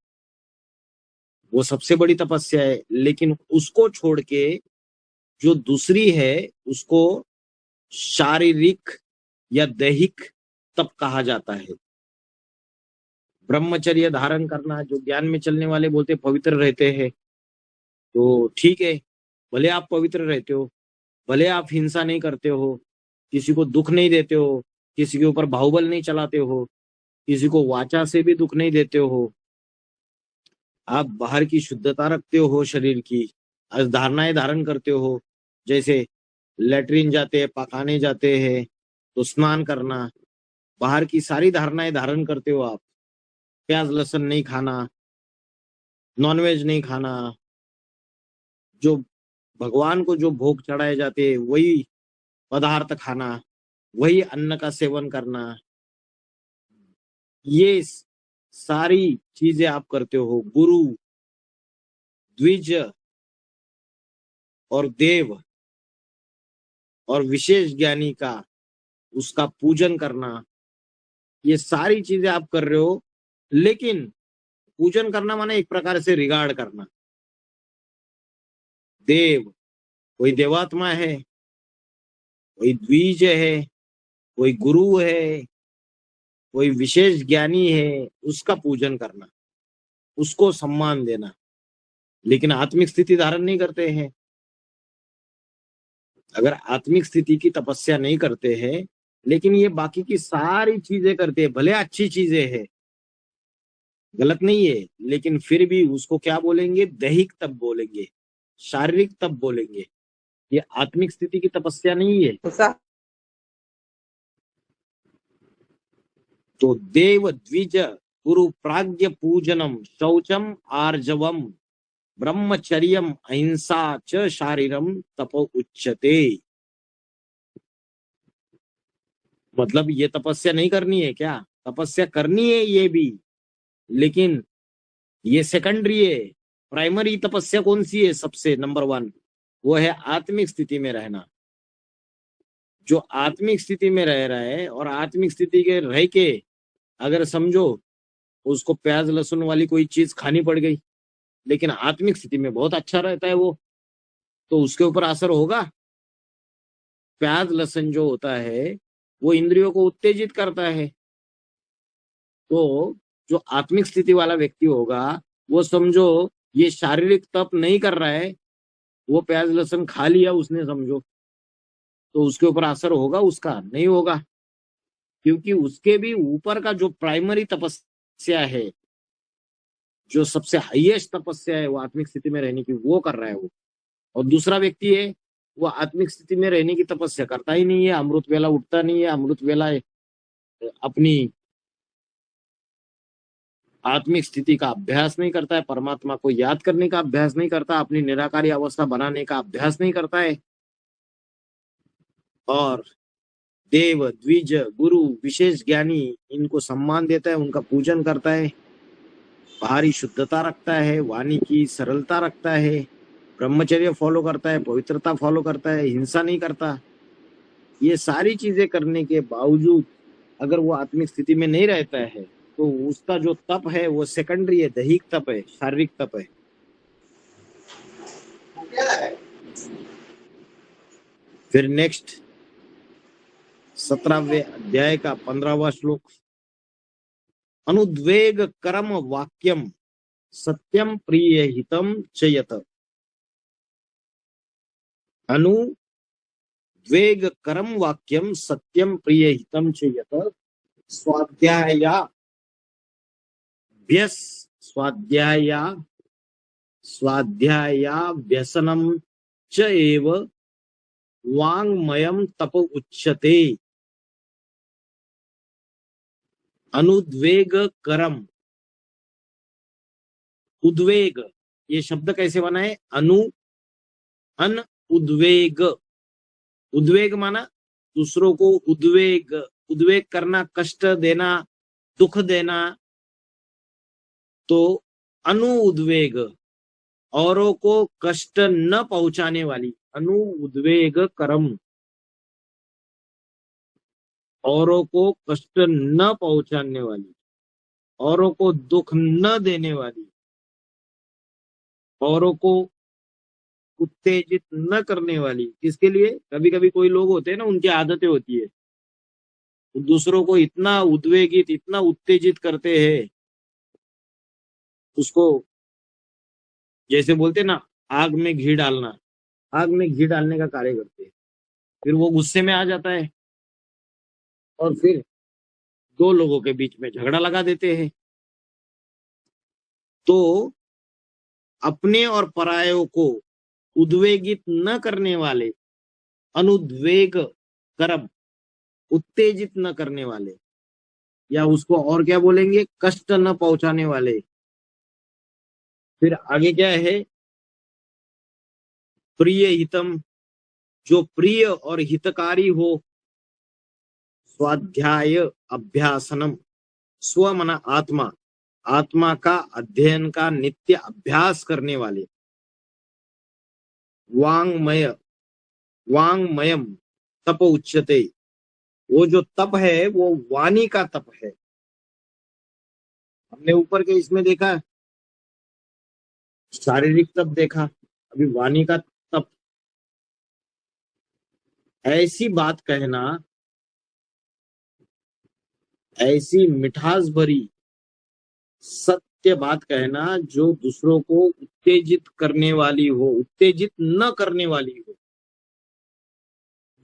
वो सबसे बड़ी तपस्या है। लेकिन उसको छोड़ के जो दूसरी है, उसको शारीरिक या दैहिक तप कहा जाता है। ब्रह्मचर्य धारण करना, जो ज्ञान में चलने वाले बोलते पवित्र रहते हैं, तो ठीक है, भले आप पवित्र रहते हो, भले आप हिंसा नहीं करते हो, किसी को दुख नहीं देते हो, किसी के ऊपर बाहुबल नहीं चलाते हो, किसी को वाचा से भी दुख नहीं देते हो, आप बाहर की शुद्धता रखते हो, शरीर की धारणाएं धारण करते हो, जैसे लेटरिन जाते हैं, पकाने जाते हैं, तो स्नान करना, बाहर की सारी धारणाएं धारण करते हो आप। प्याज लहसुन नहीं खाना, नॉनवेज नहीं खाना, जो भगवान को जो भोग चढ़ाए जाते हैं वही पदार्थ खाना, वही अन्न का सेवन करना, ये सारी चीजें आप करते हो। गुरु, द्विज और देव और विशेष ज्ञानी का, उसका पूजन करना, ये सारी चीजें आप कर रहे हो। लेकिन पूजन करना माने एक प्रकार से रिगार्ड करना। देव, कोई देवात्मा है, कोई द्विज है, कोई गुरु है, कोई विशेष ज्ञानी है, उसका पूजन करना, उसको सम्मान देना। लेकिन आत्मिक स्थिति धारण नहीं करते हैं। अगर आत्मिक स्थिति की तपस्या नहीं करते हैं, लेकिन ये बाकी की सारी चीजें करते हैं, भले अच्छी चीजें हैं, गलत नहीं है, लेकिन फिर भी उसको क्या बोलेंगे? दैहिक तप बोलेंगे, शारीरिक तप बोलेंगे। ये आत्मिक स्थिति की तपस्या नहीं है। तो देव, द्विज, गुरु, प्राज्ञ पूजनम, शौचम, आर्जवम, ब्रह्मचर्यम, अहिंसा च शारीरम तपो उच्यते। मतलब ये तपस्या नहीं करनी है क्या? तपस्या करनी है ये भी, लेकिन ये सेकेंडरी है। प्राइमरी तपस्या कौन सी है? सबसे नंबर 1 वो है आत्मिक स्थिति में रहना। जो आत्मिक स्थिति में रह रहा है और आत्मिक स्थिति के रह के अगर समझो उसको प्याज लहसुन वाली कोई चीज खानी पड़ गई, लेकिन आत्मिक स्थिति में बहुत अच्छा रहता है वो, तो उसके ऊपर असर होगा। प्याज लहसुन जो होता है वो इंद्रियों को उत्तेजित करता है। तो जो आत्मिक स्थिति वाला व्यक्ति होगा, वो समझो ये शारीरिक तप नहीं कर रहा है, वो प्याज लहसुन खा लिया उसने समझो, तो उसके ऊपर असर होगा? उसका नहीं होगा, क्योंकि उसके भी ऊपर का जो प्राइमरी तपस्या है, जो सबसे हाईएस्ट तपस्या है वो आत्मिक स्थिति में रहने की, वो कर रहा है वो। और दूसरा व्यक्ति है, वो आत्मिक स्थिति में रहने की तपस्या करता ही नहीं है, अमृत वेला उठता नहीं है, अमृत वेला अपनी आत्मिक स्थिति का अभ्यास नहीं करता है, परमात्मा को याद करने का अभ्यास नहीं करता, अपनी निराकारी अवस्था बनाने का अभ्यास नहीं करता है। और देव, द्विज, गुरु, विशेष ज्ञानी, इनको सम्मान देता है, उनका पूजन करता है, बाहरी शुद्धता रखता है, वाणी की सरलता रखता है, ब्रह्मचर्य फॉलो करता है, पवित्रता फॉलो करता है, हिंसा नहीं करता। ये सारी चीजें करने के बावजूद अगर वो आत्मिक स्थिति में नहीं रहता है, तो उसका जो तप है वो सेकेंडरी है, दैहिक तप है, शारीरिक तप है। फिर नेक्स्ट 17वें अध्याय का 15वां श्लोक, अनुद्वेग करम वाक्यम सत्यम प्रिय हितम चयत। अनुद्वेग करम वाक्यम सत्यम प्रिय हितम चयत। स्वाध्यायाभ्यसनम च एव वाङ्मयम तप उच्यते। अनुद्वेग करम, उद्वेग ये शब्द कैसे बना है? अन उद्वेग। उद्वेग माना दूसरों को उद्वेग, उद्वेग करना, कष्ट देना, दुख देना। तो अनु उद्वेग, औरों को कष्ट न पहुंचाने वाली, अनु उद्वेग करम, औरों को कष्ट न पहुंचाने वाली, औरों को दुख न देने वाली, औरों को उत्तेजित न करने वाली। किसके लिए? कभी कभी कोई लोग होते हैं ना, उनकी आदतें होती है, वो दूसरों को इतना उद्वेगित, इतना उत्तेजित करते हैं, उसको जैसे बोलते हैं ना, आग में घी डालना, आग में घी डालने का कार्य करते हैं। फिर वो गुस्से में आ जाता है और फिर दो लोगों के बीच में झगड़ा लगा देते हैं। तो अपने और परायों को उद्वेगित न करने वाले, अनुद्वेग करम, उत्तेजित न करने वाले, या उसको और क्या बोलेंगे? कष्ट न पहुंचाने वाले। फिर आगे क्या है? प्रिय हितम, जो प्रिय और हितकारी हो। स्वाध्याय अभ्यासनम, स्व मना आत्मा, आत्मा का अध्ययन का नित्य अभ्यास करने वाले। वांगमय, वांगमयम तप उच्यते, वो जो तप है वो वाणी का तप है। हमने ऊपर के इसमें देखा शारीरिक तप देखा, अभी वाणी का तप। ऐसी बात कहना, ऐसी मिठास भरी सत्य बात कहना जो दूसरों को उत्तेजित करने वाली हो, उत्तेजित न करने वाली हो,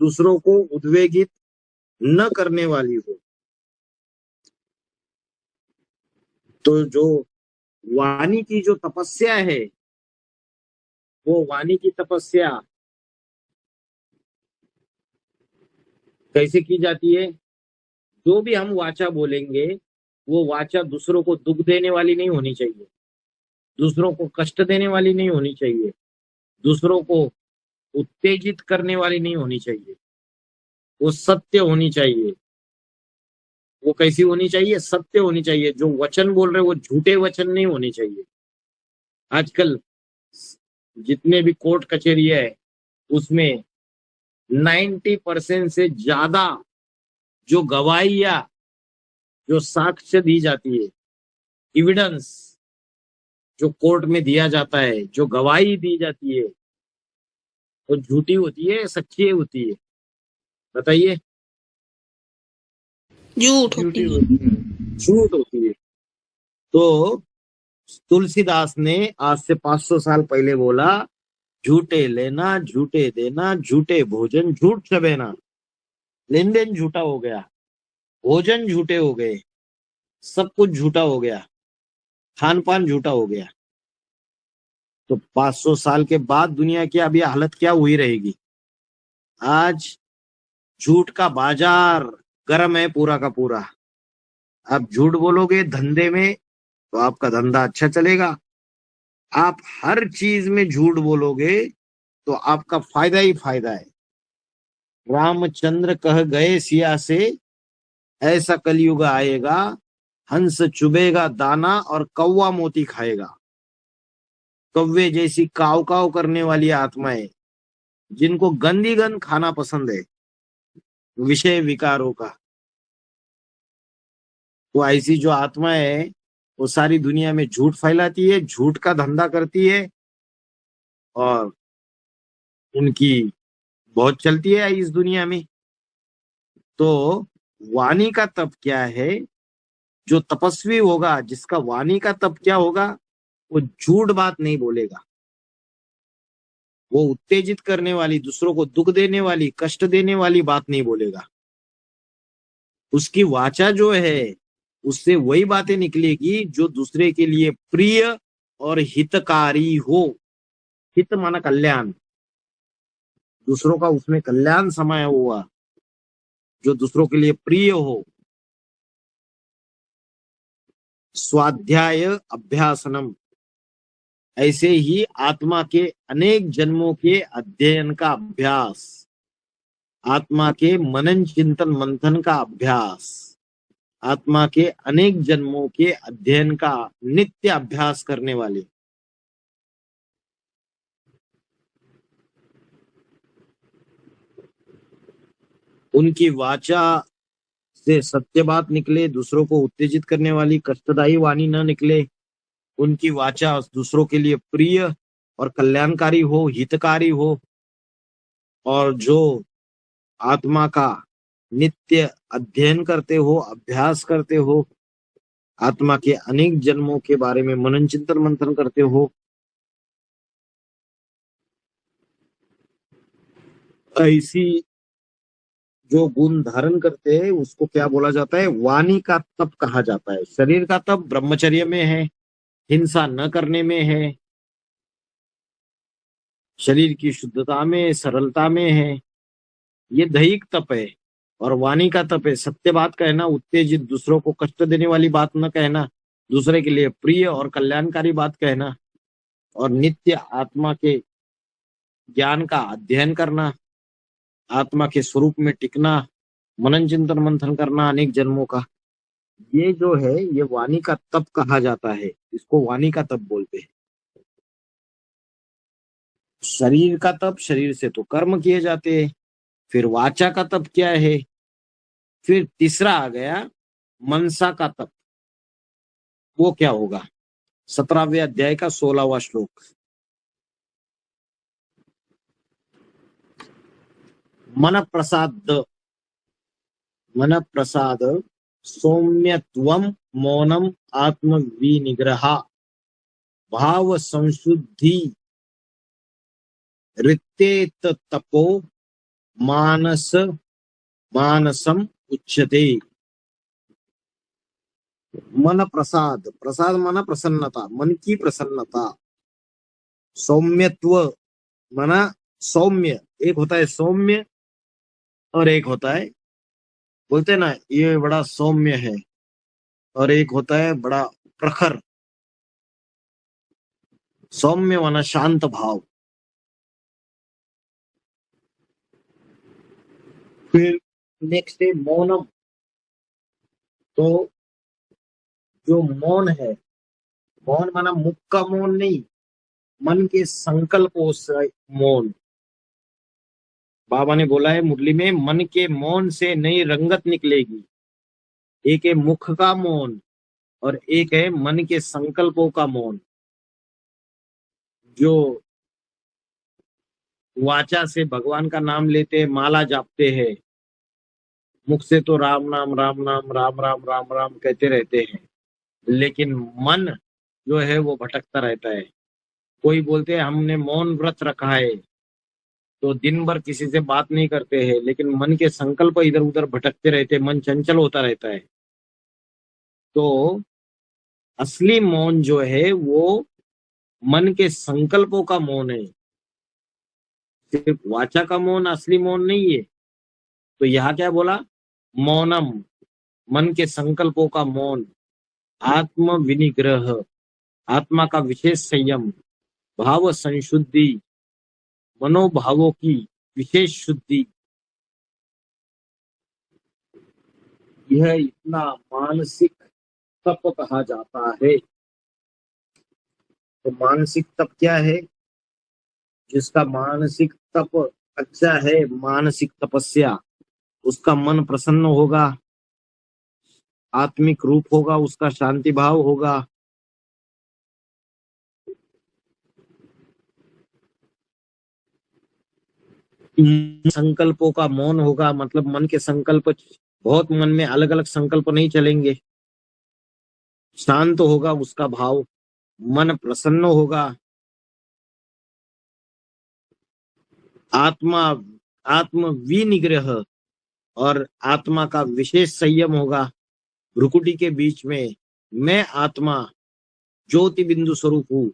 दूसरों को उद्वेगित न करने वाली हो। तो जो वाणी की जो तपस्या है, वो वाणी की तपस्या कैसे की जाती है? जो भी हम वाचा बोलेंगे, वो वाचा दूसरों को दुख देने वाली नहीं होनी चाहिए, दूसरों को कष्ट देने वाली नहीं होनी चाहिए, दूसरों को उत्तेजित करने वाली नहीं होनी चाहिए। वो सत्य होनी चाहिए। वो कैसी होनी चाहिए? सत्य होनी चाहिए। जो वचन बोल रहे वो झूठे वचन नहीं होने चाहिए। आजकल जितने भी कोर्ट कचहरी है उसमें 90% से ज्यादा जो गवाहियां, जो साक्ष्य दी जाती है, एविडेंस जो कोर्ट में दिया जाता है, जो गवाही दी जाती है, वो झूठी होती है, सच्ची होती है? बताइए। झूठ होती ड्यूटी है। होती है। झूठ होती है। तो तुलसीदास ने आज से 500 साल पहले बोला, झूठे लेना, झूठे देना, झूठे भोजन, झूठ चबेना। लेन देन झूठा हो गया, भोजन झूठे हो गए, सब कुछ झूठा हो गया, खान पान झूठा हो गया। तो 500 साल के बाद दुनिया की अभी हालत क्या हुई रहेगी? आज झूठ का बाजार गर्म है पूरा का पूरा। आप झूठ बोलोगे धंधे में तो आपका धंधा अच्छा चलेगा। आप हर चीज में झूठ बोलोगे तो आपका फायदा ही फायदा है। रामचंद्र कह गए सिया से, ऐसा कलयुग आएगा, हंस चुभेगा दाना और कौवा मोती खाएगा। कौवे जैसी काव काव करने वाली आत्माएं, जिनको गंदी गंद खाना पसंद है, विषय विकारों का, तो ऐसी जो आत्माएं है वो सारी दुनिया में झूठ फैलाती है, झूठ का धंधा करती है, और उनकी बहुत चलती है इस दुनिया में। तो वाणी का तप क्या है? जो तपस्वी होगा, जिसका वाणी का तप क्या होगा? वो झूठ बात नहीं बोलेगा, वो उत्तेजित करने वाली, दूसरों को दुख देने वाली, कष्ट देने वाली बात नहीं बोलेगा। उसकी वाचा जो है उससे वही बातें निकलेगी जो दूसरे के लिए प्रिय और हितकारी हो। हित माना कल्याण, दूसरों का उसमें कल्याण समाया हुआ, जो दूसरों के लिए प्रिय हो। स्वाध्याय अभ्यासनम, ऐसे ही आत्मा के अनेक जन्मों के अध्ययन का अभ्यास, आत्मा के मनन चिंतन मंथन का अभ्यास, आत्मा के अनेक जन्मों के अध्ययन का नित्य अभ्यास करने वाले, उनकी वाचा से सत्य बात निकले, दूसरों को उत्तेजित करने वाली कष्टदायी वाणी न निकले, उनकी वाचा दूसरों के लिए प्रिय और कल्याणकारी हो, हितकारी हो, और जो आत्मा का नित्य अध्ययन करते हो, अभ्यास करते हो, आत्मा के अनेक जन्मों के बारे में मनन चिंतन मंथन करते हो, ऐसी जो गुण धारण करते हैं उसको क्या बोला जाता है? वाणी का तप कहा जाता है। शरीर का तप ब्रह्मचर्य में है, हिंसा न करने में है, शरीर की शुद्धता में, सरलता में है, ये दैहिक तप है। और वाणी का तप है सत्य बात कहना, उत्तेजित, दूसरों को कष्ट देने वाली बात न कहना, दूसरे के लिए प्रिय और कल्याणकारी बात कहना, और नित्य आत्मा के ज्ञान का अध्ययन करना, आत्मा के स्वरूप में टिकना, मनन चिंतन मंथन करना अनेक जन्मों का, ये जो है ये वाणी का तप कहा जाता है। इसको वाणी का तप बोलते हैं। शरीर का तप, शरीर से तो कर्म किए जाते हैं। फिर वाचा का तप क्या है? फिर तीसरा आ गया मनसा का तप। वो क्या होगा? 17वें अध्याय का 16वां श्लोक। मन प्रसाद सौम्यत्वम मौनम आत्म विनिग्रह भाव संशुद्धि रित्तेत तपो मानसम उच्यते। मन प्रसाद, प्रसाद माना प्रसन्नता, मन की प्रसन्नता। सौम्यत्व माना सौम्य, एक होता है सौम्य और एक होता है, बोलते हैं ना ये बड़ा सौम्य है, और एक होता है बड़ा प्रखर। सौम्य माना शांत भाव। फिर नेक्स्ट है मौनम। तो जो मौन है, मौन माना मुख का मौन नहीं, मन के संकल्पों से मौन। बाबा ने बोला है मुरली में, मन के मौन से नई रंगत निकलेगी। एक है मुख का मौन और एक है मन के संकल्पों का मौन। जो वाचा से भगवान का नाम लेते, माला जापते हैं, मुख से तो राम नाम राम नाम राम राम राम राम कहते रहते हैं, लेकिन मन जो है वो भटकता रहता है। कोई बोलते हैं हमने मौन व्रत रखा है, तो दिन भर किसी से बात नहीं करते हैं, लेकिन मन के संकल्प इधर उधर भटकते रहते, मन चंचल होता रहता है। तो असली मौन जो है वो मन के संकल्पों का मौन है, सिर्फ वाचा का मौन असली मौन नहीं है। तो यहाँ क्या बोला? मौनम, मन के संकल्पों का मौन, आत्म विनिग्रह, आत्मा का विशेष संयम, भाव संशुद्धि, मनोभावों की विशेष शुद्धि। यह इतना मानसिक तप कहा जाता है। तो मानसिक तप क्या है? जिसका मानसिक तप अच्छा है, मानसिक तपस्या, उसका मन प्रसन्न होगा, आत्मिक रूप होगा, उसका शांति भाव होगा। संकल्पों का मौन होगा, मतलब मन के संकल्प, बहुत मन में अलग अलग संकल्प नहीं चलेंगे, शांत होगा उसका भाव, मन प्रसन्न होगा, आत्म विनिग्रह और आत्मा का विशेष संयम होगा। भ्रुकुटी के बीच में मैं आत्मा ज्योति बिंदु स्वरूप हूं,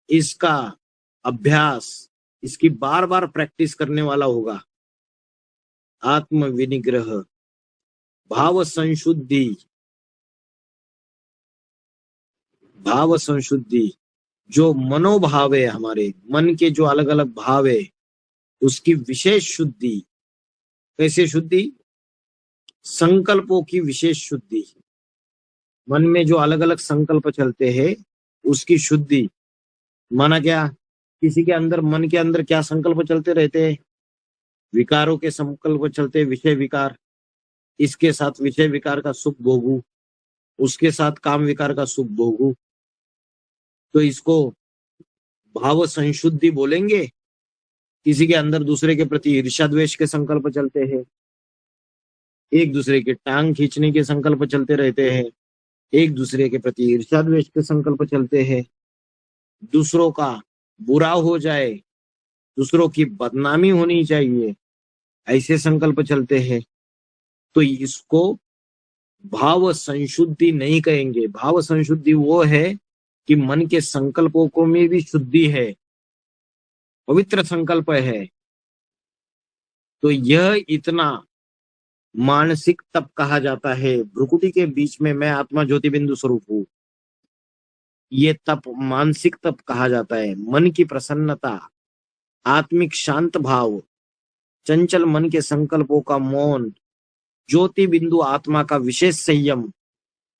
इसका अभ्यास, इसकी बार बार प्रैक्टिस करने वाला होगा। आत्म विनिग्रह, भाव संशुद्धि, भाव संशुद्धि, जो मनोभाव है, हमारे मन के जो अलग अलग भाव है, उसकी विशेष शुद्धि। कैसे शुद्धि? संकल्पों की विशेष शुद्धि। मन में जो अलग अलग संकल्प चलते हैं उसकी शुद्धि। माना क्या? किसी के अंदर, मन के अंदर क्या संकल्प चलते रहते हैं? विकारों के संकल्प चलते हैं, विषय विकार। इसके साथ विषय विकार का सुख भोगू, उसके साथ काम विकार का सुख भोगू, तो इसको भाव संशुद्धि बोलेंगे। किसी के अंदर दूसरे के प्रति ईर्ष्या द्वेष के संकल्प चलते हैं, एक दूसरे के टांग खींचने के संकल्प चलते रहते हैं, एक दूसरे के प्रति ईर्ष्या द्वेष के संकल्प चलते हैं, दूसरों का बुरा हो जाए, दूसरों की बदनामी होनी चाहिए, ऐसे संकल्प चलते हैं, तो इसको भाव संशुद्धि नहीं कहेंगे। भाव संशुद्धि वो है कि मन के संकल्पों को में भी शुद्धि है, पवित्र संकल्प है। तो यह इतना मानसिक तप कहा जाता है। भ्रुकुटी के बीच में मैं आत्मा ज्योति बिंदु स्वरूप हूं, ये तप मानसिक तप कहा जाता है। मन की प्रसन्नता, आत्मिक शांत भाव, चंचल मन के संकल्पों का मौन, ज्योति बिंदु आत्मा का विशेष संयम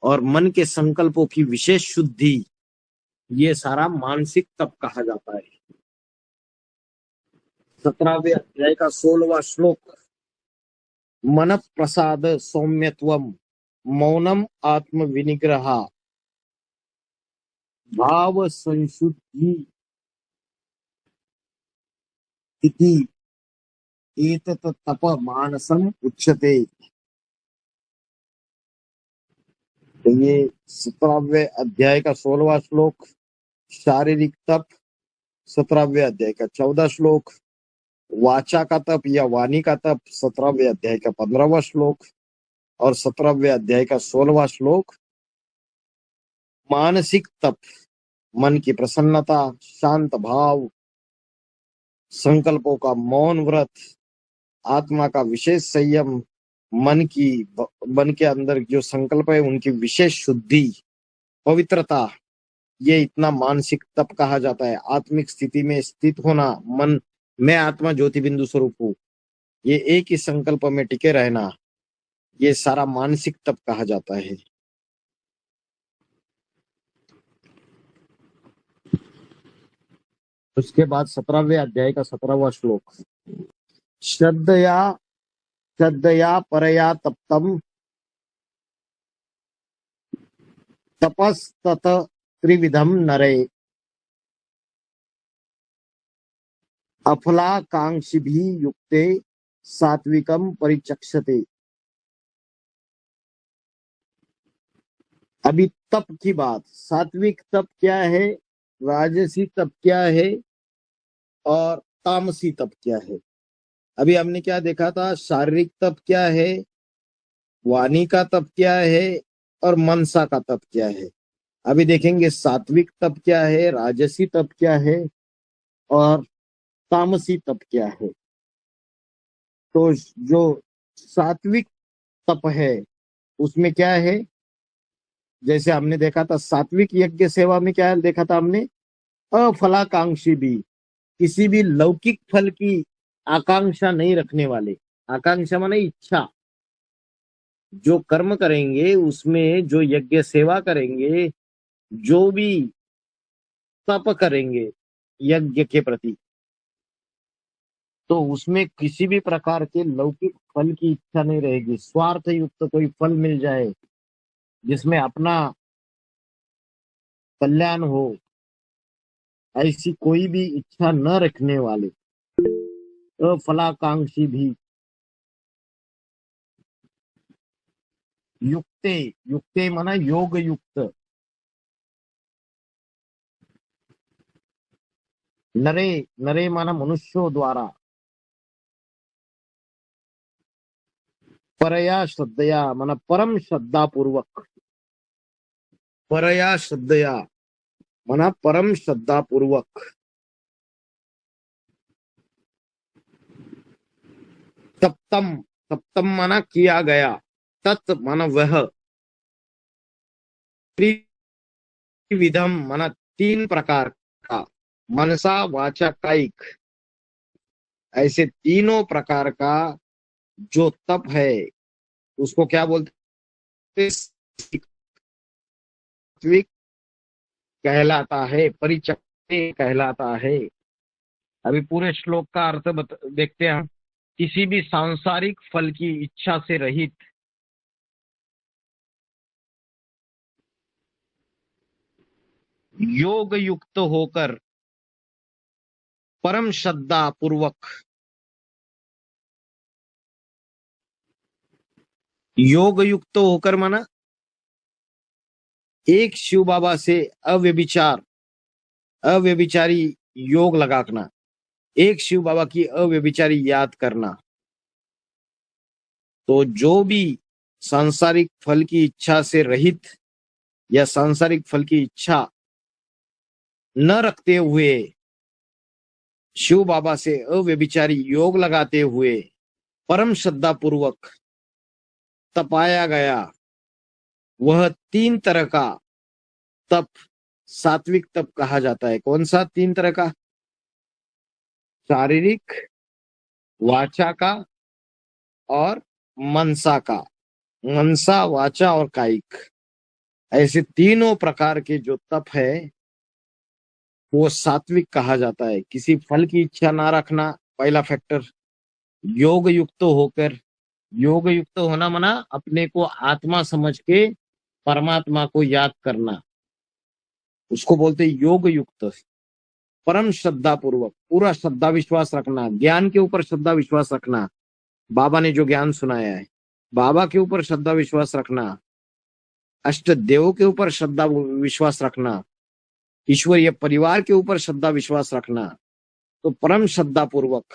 और मन के संकल्पों की विशेष शुद्धि, ये सारा मानसिक तप कहा जाता है। 17वें अध्याय का 16वां श्लोक, मन प्रसाद सौम्यत्वम मौनम आत्म विनिग्रहा भाव संशुद्धि इति एतत् तप मानसम उच्यते। तो ये 17वें अध्याय का 16वां श्लोक शारीरिक तप, 17वें अध्याय का 14 श्लोक वाचा का तप या वाणी का तप, 17वें अध्याय का 15वां श्लोक और 17वें अध्याय का 16वां श्लोक मानसिक तप, मन की प्रसन्नता, शांत भाव, संकल्पों का मौन व्रत, आत्मा का विशेष संयम, मन के अंदर जो संकल्प है उनकी विशेष शुद्धि, पवित्रता, ये इतना मानसिक तप कहा जाता है। आत्मिक स्थिति में स्थित होना, मन मैं आत्मा ज्योति बिंदु स्वरूप हूँ, ये एक ही संकल्प में टिके रहना, ये सारा मानसिक तप कहा जाता है। उसके बाद 17वें अध्याय का 17वां श्लोक, श्रद्धया परया तप्तम तपस्तत त्रिविधम नरे अफलाकांक्षिभिः युक्ते सात्विकम परिचक्षते। अभी तप की बात, सात्विक तप क्या है, राजसी तप क्या है और तामसी तप क्या है। अभी हमने क्या देखा था, शारीरिक तप क्या है, वाणी का तप क्या है और मनसा का तप क्या है। अभी देखेंगे सात्विक तप क्या है, राजसी तप क्या है और तामसी तप क्या है। तो जो सात्विक तप है उसमें क्या है, जैसे हमने देखा था सात्विक यज्ञ सेवा में क्या देखा था हमने, अफलाकांक्षी भी, किसी भी लौकिक फल की आकांक्षा नहीं रखने वाले। आकांक्षा माने इच्छा, जो कर्म करेंगे उसमें, जो यज्ञ सेवा करेंगे, जो भी तप करेंगे यज्ञ के प्रति, तो उसमें किसी भी प्रकार के लौकिक फल की इच्छा नहीं रहेगी। स्वार्थ युक्त कोई फल मिल जाए जिसमें अपना कल्याण हो, ऐसी कोई भी इच्छा न रखने वाले अफलाकांक्षी भी, युक्ते, युक्ते माना योग युक्त, नरे, नरे माना मनुष्यों द्वारा, परया श्रद्धया माना परम श्रद्धा पूर्वक, परया श्रद्धया माना परम श्रद्धा पूर्वक, तप्तम, तप्तम माना किया गया, तत् माना वह, त्रिविधम माना तीन प्रकार, मनसा वाचा कायिक, ऐसे तीनों प्रकार का जो तप है उसको क्या बोलते हैं? सात्विक कहलाता है, परिचक्र कहलाता है। अभी पूरे श्लोक का अर्थ देखते हैं। किसी भी सांसारिक फल की इच्छा से रहित, योग युक्त होकर, परम श्रद्धा पूर्वक, योग युक्त होकर माना एक शिव बाबा से अव्यभिचारी योग लगाना, एक शिव बाबा की अव्यभिचारी याद करना। तो जो भी सांसारिक फल की इच्छा से रहित या सांसारिक फल की इच्छा न रखते हुए शिव बाबा से अव्यभिचारी योग लगाते हुए परम श्रद्धा पूर्वक तपाया गया, वह 3 तरह का तप सात्विक तप कहा जाता है। कौन सा 3 तरह का? शारीरिक, वाचा का और मनसा का। मनसा, वाचा और कायिक, ऐसे तीनों प्रकार के जो तप है वो सात्विक कहा जाता है। किसी फल की इच्छा ना रखना, पहला फैक्टर। योग युक्त होकर, योग युक्त होना मना अपने को आत्मा समझ के परमात्मा को याद करना, उसको बोलते योग युक्त। परम श्रद्धा पूर्वक, पूरा श्रद्धा विश्वास रखना, ज्ञान के ऊपर श्रद्धा विश्वास रखना। बाबा ने जो ज्ञान सुनाया है, बाबा के ऊपर श्रद्धा विश्वास रखना, अष्ट देवों के ऊपर श्रद्धा विश्वास रखना, ईश्वरीय परिवार के ऊपर श्रद्धा विश्वास रखना। तो परम श्रद्धा पूर्वक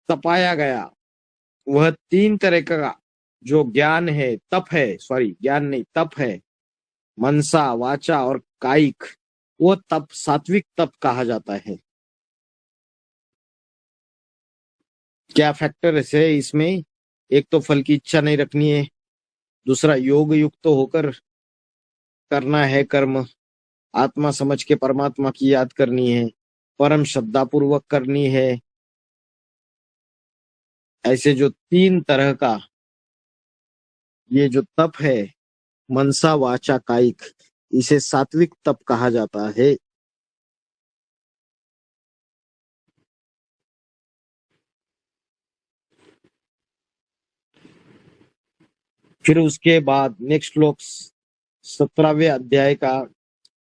तपाया गया वह 3 तरह का जो ज्ञान है, तप है, सॉरी ज्ञान नहीं, तप है, मनसा, वाचा और कायिक, वो तप सात्विक तप कहा जाता है। क्या फैक्टर है इसमें? एक तो फल की इच्छा नहीं रखनी है, दूसरा योग युक्त होकर करना है कर्म, आत्मा समझ के परमात्मा की याद करनी है, परम श्रद्धा पूर्वक करनी है। ऐसे जो 3 तरह का ये जो तप है, मनसा, वाचा, कायिक, इसे सात्विक तप कहा जाता है। फिर उसके बाद नेक्स्ट श्लोक 17वें अध्याय का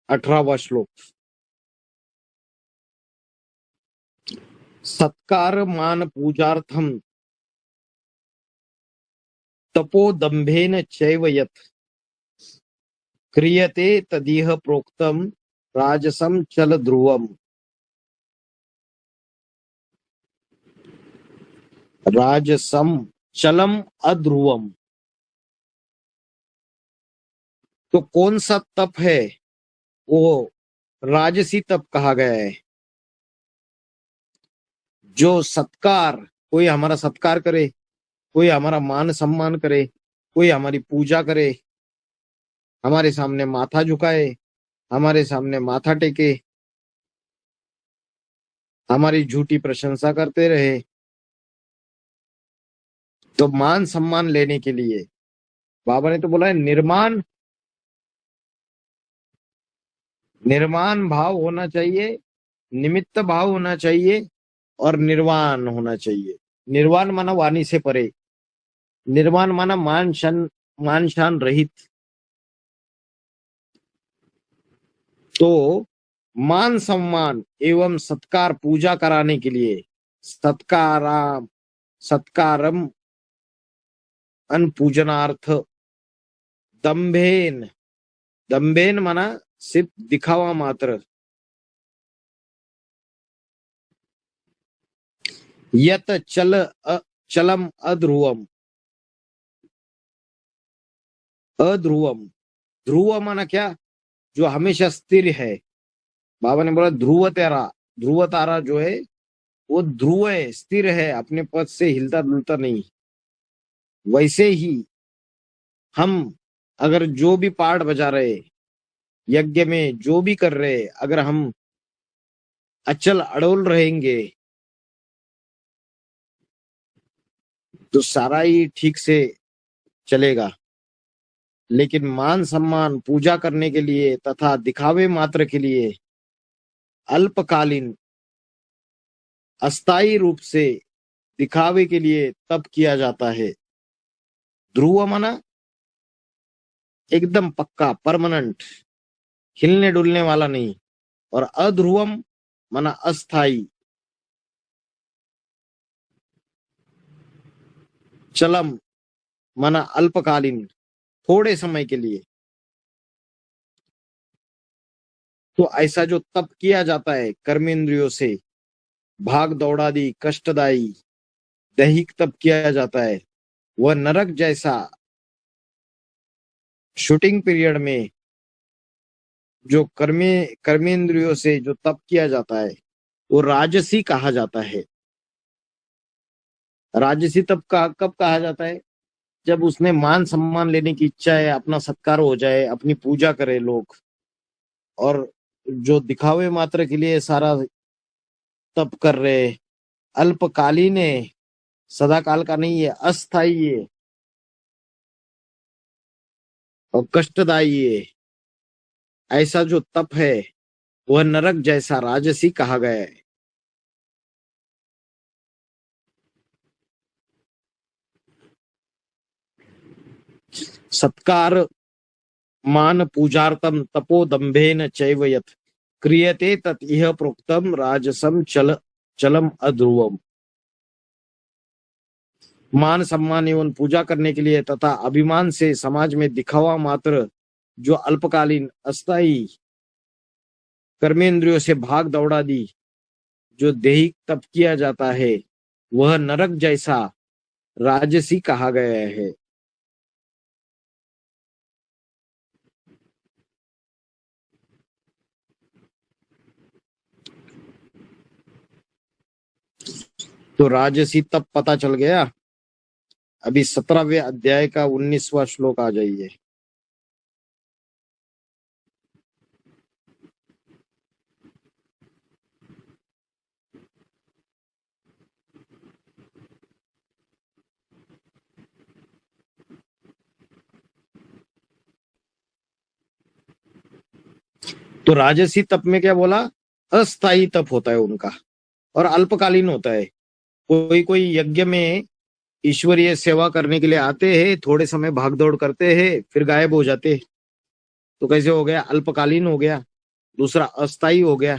18वां श्लोक। सत्कार मान पूजार्थम तपोदंभेन चैव यत् क्रियते तदिह प्रोक्तम राजसम चल ध्रुवम। राजसम चलम अध्रुवम। तो कौन सा तप है? वो राजसी तप कहा गया है। जो सत्कार, कोई हमारा सत्कार करे, कोई हमारा मान सम्मान करे, कोई हमारी पूजा करे, हमारे सामने माथा झुकाए, हमारे सामने माथा टेके, हमारी झूठी प्रशंसा करते रहे, तो मान सम्मान लेने के लिए बाबा ने तो बोला है निर्माण भाव होना चाहिए, निमित्त भाव होना चाहिए और निर्वाण होना चाहिए। निर्वाण माना वाणी से परे, निर्वाण माना मान शान रहित। तो मान सम्मान एवं सत्कार पूजा कराने के लिए सत्कारम अनपूजनार्थ दंभेन माना सिर्फ दिखावा मात्र, यत चलम अध्रुवम। ध्रुव माना क्या? जो हमेशा स्थिर है। बाबा ने बोला ध्रुव तारा जो है वो ध्रुव है, स्थिर है, अपने पद से हिलता डुलता नहीं। वैसे ही हम अगर जो भी पार्ट बजा रहे, यज्ञ में जो भी कर रहे, अगर हम अचल अड़ोल रहेंगे तो सारा ही ठीक से चलेगा। लेकिन मान सम्मान पूजा करने के लिए तथा दिखावे मात्र के लिए अल्पकालीन अस्थायी रूप से दिखावे के लिए तप किया जाता है। ध्रुव माना एकदम पक्का परमानेंट, हिलने डुलने वाला नहीं, और अध्रुवम माना अस्थाई, चलम माना अल्पकालीन, थोड़े समय के लिए। तो ऐसा जो तप किया जाता है कर्मेंद्रियों से, भाग दौड़ादी कष्टदायी दैहिक तप किया जाता है, वह नरक जैसा शूटिंग पीरियड में जो कर्मेंद्रियों से जो तप किया जाता है वो राजसी कहा जाता है। राजसी तप का कब कहा जाता है? जब उसने मान सम्मान लेने की इच्छा है, अपना सत्कार हो जाए, अपनी पूजा करे लोग, और जो दिखावे मात्र के लिए सारा तप कर रहे, अल्पकालीन है, सदा काल का नहीं है, अस्थाई है और कष्टदायी है, ऐसा जो तप है वह नरक जैसा राजसी कहा गया है। सत्कार मान पूजार्थम तपोदम्भेन चैव यत् क्रियते तत् इह प्रोक्तम राजसम चलम अध्रुवम। मान सम्मान एवं पूजा करने के लिए तथा अभिमान से समाज में दिखावा मात्र जो अल्पकालीन अस्थायी कर्मेंद्रियों से भाग दौड़ा दी जो दैहिक तप किया जाता है वह नरक जैसा राजसी कहा गया है। तो राजसी तप पता चल गया। अभी 17वें अध्याय का 19वां श्लोक आ जाइए। तो राजसी तप में क्या बोला? अस्थाई तप होता है उनका और अल्पकालीन होता है। कोई कोई यज्ञ में ईश्वरीय सेवा करने के लिए आते हैं, थोड़े समय भागदौड़ करते हैं, फिर गायब हो जाते हैं। तो कैसे हो गया? अल्पकालीन हो गया। दूसरा अस्थाई हो गया,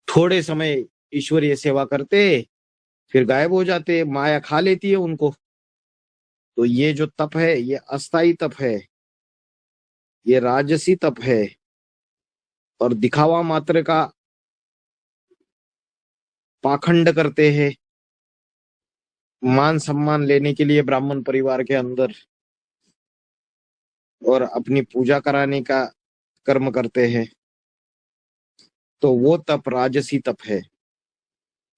थोड़े समय ईश्वरीय सेवा करते फिर गायब हो जाते, माया खा लेती है उनको। तो ये जो तप है ये अस्थाई तप है, ये राजसी तप है और दिखावा मात्र का पाखंड करते हैं मान सम्मान लेने के लिए ब्राह्मण परिवार के अंदर, और अपनी पूजा कराने का कर्म करते हैं। तो वो तप राजसी तप है।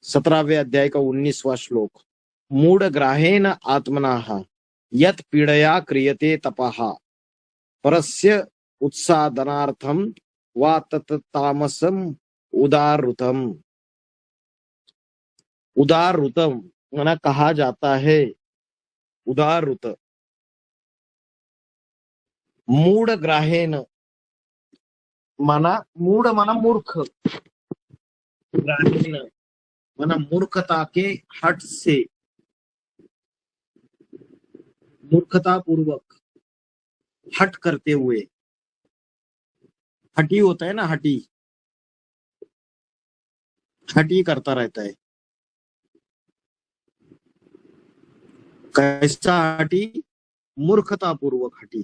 17वें अध्याय का 19वां श्लोक। मूढ़ ग्राहेण आत्मनाः यत् पीड़या क्रियते तपः परस्य उत्सादनार्थम वा तत् तामसम उदारुतम। उदारुतम माना कहा जाता है उदारुत। मूढ़ ग्राहेण माना मूढ़ माना मूर्ख, ग्राहेण माना मूर्खता के हट से, मूर्खता पूर्वक हट करते हुए। हटी होता है ना, हटी हटी करता रहता है। कैसा हटी? मूर्खता पूर्वक हटी।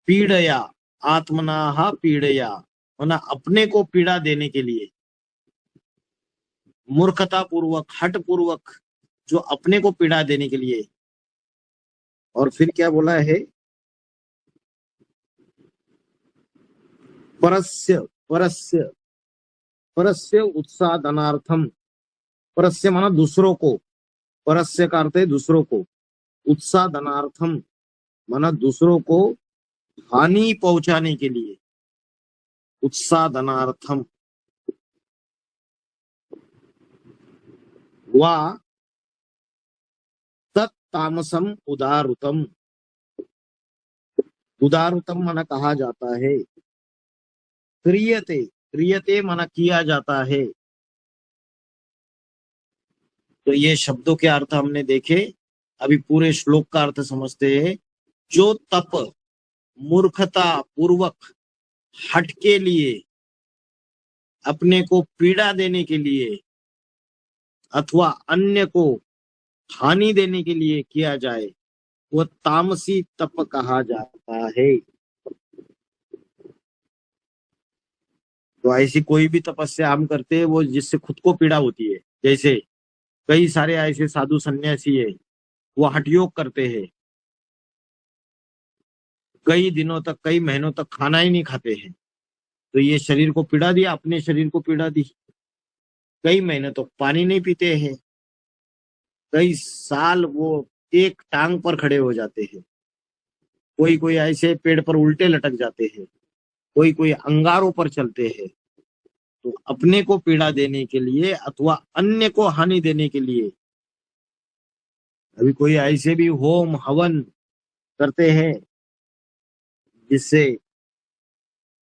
पीड़या आत्मनाः पीड़या माना अपने को पीड़ा देने के लिए, मूर्खता पूर्वक हट पूर्वक जो अपने को पीड़ा देने के लिए। और फिर क्या बोला है? परस्य परस्य परस्य उत्सादनार्थम। परस्य माना दूसरों को, परस्य का अर्थ है दूसरों को, उत्सादनार्थम माना दूसरों को हानि पहुंचाने के लिए। उत्सादनार्थम वा तत्तामसम उदारुतम। उदारुतम मना कहा जाता है, क्रियते क्रियते मना किया जाता है। तो ये शब्दों के अर्थ हमने देखे, अभी पूरे श्लोक का अर्थ समझते हैं। जो तप मूर्खता पूर्वक हट के लिए, अपने को पीड़ा देने के लिए अथवा अन्य को हानि देने के लिए किया जाए, वह तामसी तप कहा जाता है। तो ऐसी कोई भी तपस्या हम करते हैं वो जिससे खुद को पीड़ा होती है, जैसे कई सारे ऐसे साधु सन्यासी है, वो हठ योग करते हैं, कई दिनों तक कई महीनों तक खाना ही नहीं खाते हैं, तो ये शरीर को पीड़ा दिया, अपने शरीर को पीड़ा दी। कई महीने तो पानी नहीं पीते हैं, कई साल वो एक टांग पर खड़े हो जाते हैं, कोई कोई ऐसे पेड़ पर उल्टे लटक जाते हैं, कोई कोई अंगारों पर चलते हैं। तो अपने को पीड़ा देने के लिए अथवा अन्य को हानि देने के लिए, अभी कोई ऐसे भी होम हवन करते हैं जिससे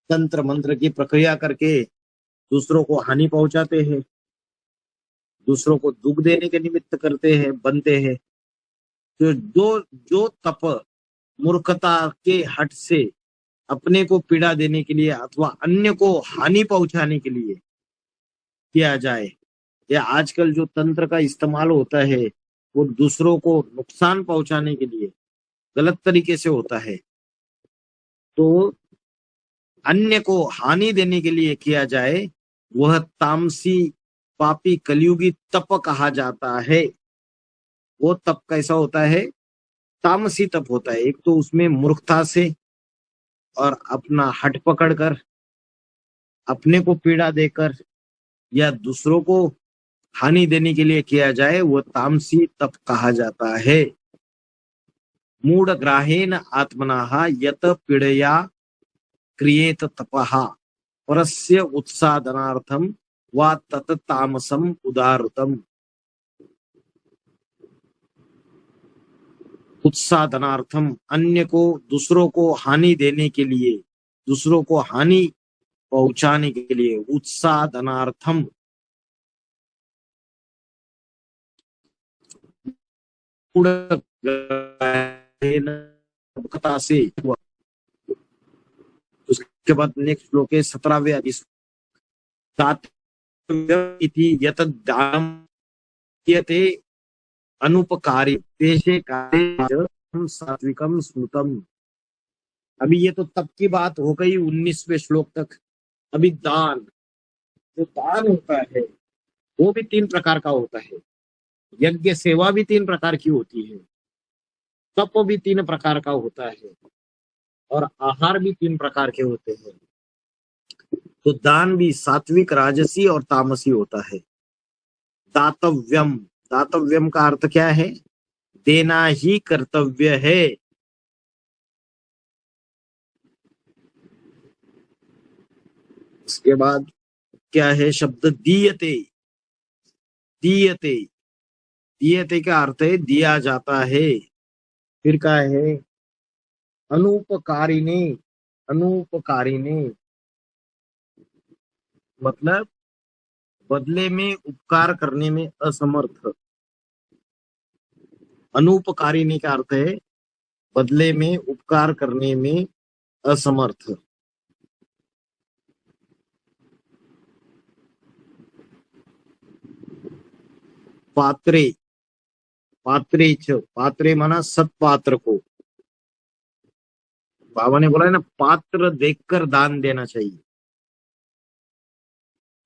तंत्र मंत्र की प्रक्रिया करके दूसरों को हानि पहुंचाते हैं, दूसरों को दुख देने के निमित्त करते हैं, बनते हैं। तो जो तप मूर्खता के हट से अपने को पीड़ा देने के लिए अथवा अन्य को हानि पहुंचाने के लिए किया जाए, या आजकल जो तंत्र का इस्तेमाल होता है वो दूसरों को नुकसान पहुंचाने के लिए गलत तरीके से होता है, तो अन्य को हानि देने के लिए किया जाए, वह तामसी पापी कलयुगी तप कहा जाता है। वो तप कैसा होता है? तामसी तप होता है। एक तो उसमें मूर्खता से और अपना हट पकड़कर, अपने को पीड़ा देकर या दूसरों को हानि देने के लिए किया जाए, वो तामसी तप कहा जाता है। मूढ़ ग्राहेण आत्मना यत पीड़या क्रियेत तपः परस्य उत्सादनार्थम वा तत तामसम उदारुतम। उत्सादनार्थम अन्य को, दूसरों को हानि देने के लिए, दूसरों को हानि पहुंचाने के लिए, उत्सादनार्थम से। उसके बाद नेक्स्ट श्लोक है 17वें इति यत दानम क्रियते अनुपकारी देशे कार्ये सात्विकम स्मृतम। अभी ये तो तप की बात हो गई 19वें श्लोक तक। अभी दान, जो दान होता है वो भी 3 प्रकार का होता है, यज्ञ सेवा भी 3 प्रकार की होती है, तप भी 3 प्रकार का होता है, और आहार भी 3 प्रकार के होते हैं। तो दान भी सात्विक, राजसी और तामसी होता है। दातव्यम, दातव्यम का अर्थ क्या है? देना ही कर्तव्य है। इसके बाद क्या है शब्द? दीयते। दीयते, दीयते का अर्थ है दिया जाता है। फिर क्या है? अनुपकारिणे, अनुपकारिणे मतलब बदले में उपकार करने में असमर्थ। अनुपकारिणी का अर्थ है बदले में उपकार करने में असमर्थ। पात्रे, पात्रे छ, पात्रे माना सत्पात्र को। बाबा ने बोला है ना, पात्र देखकर दान देना चाहिए।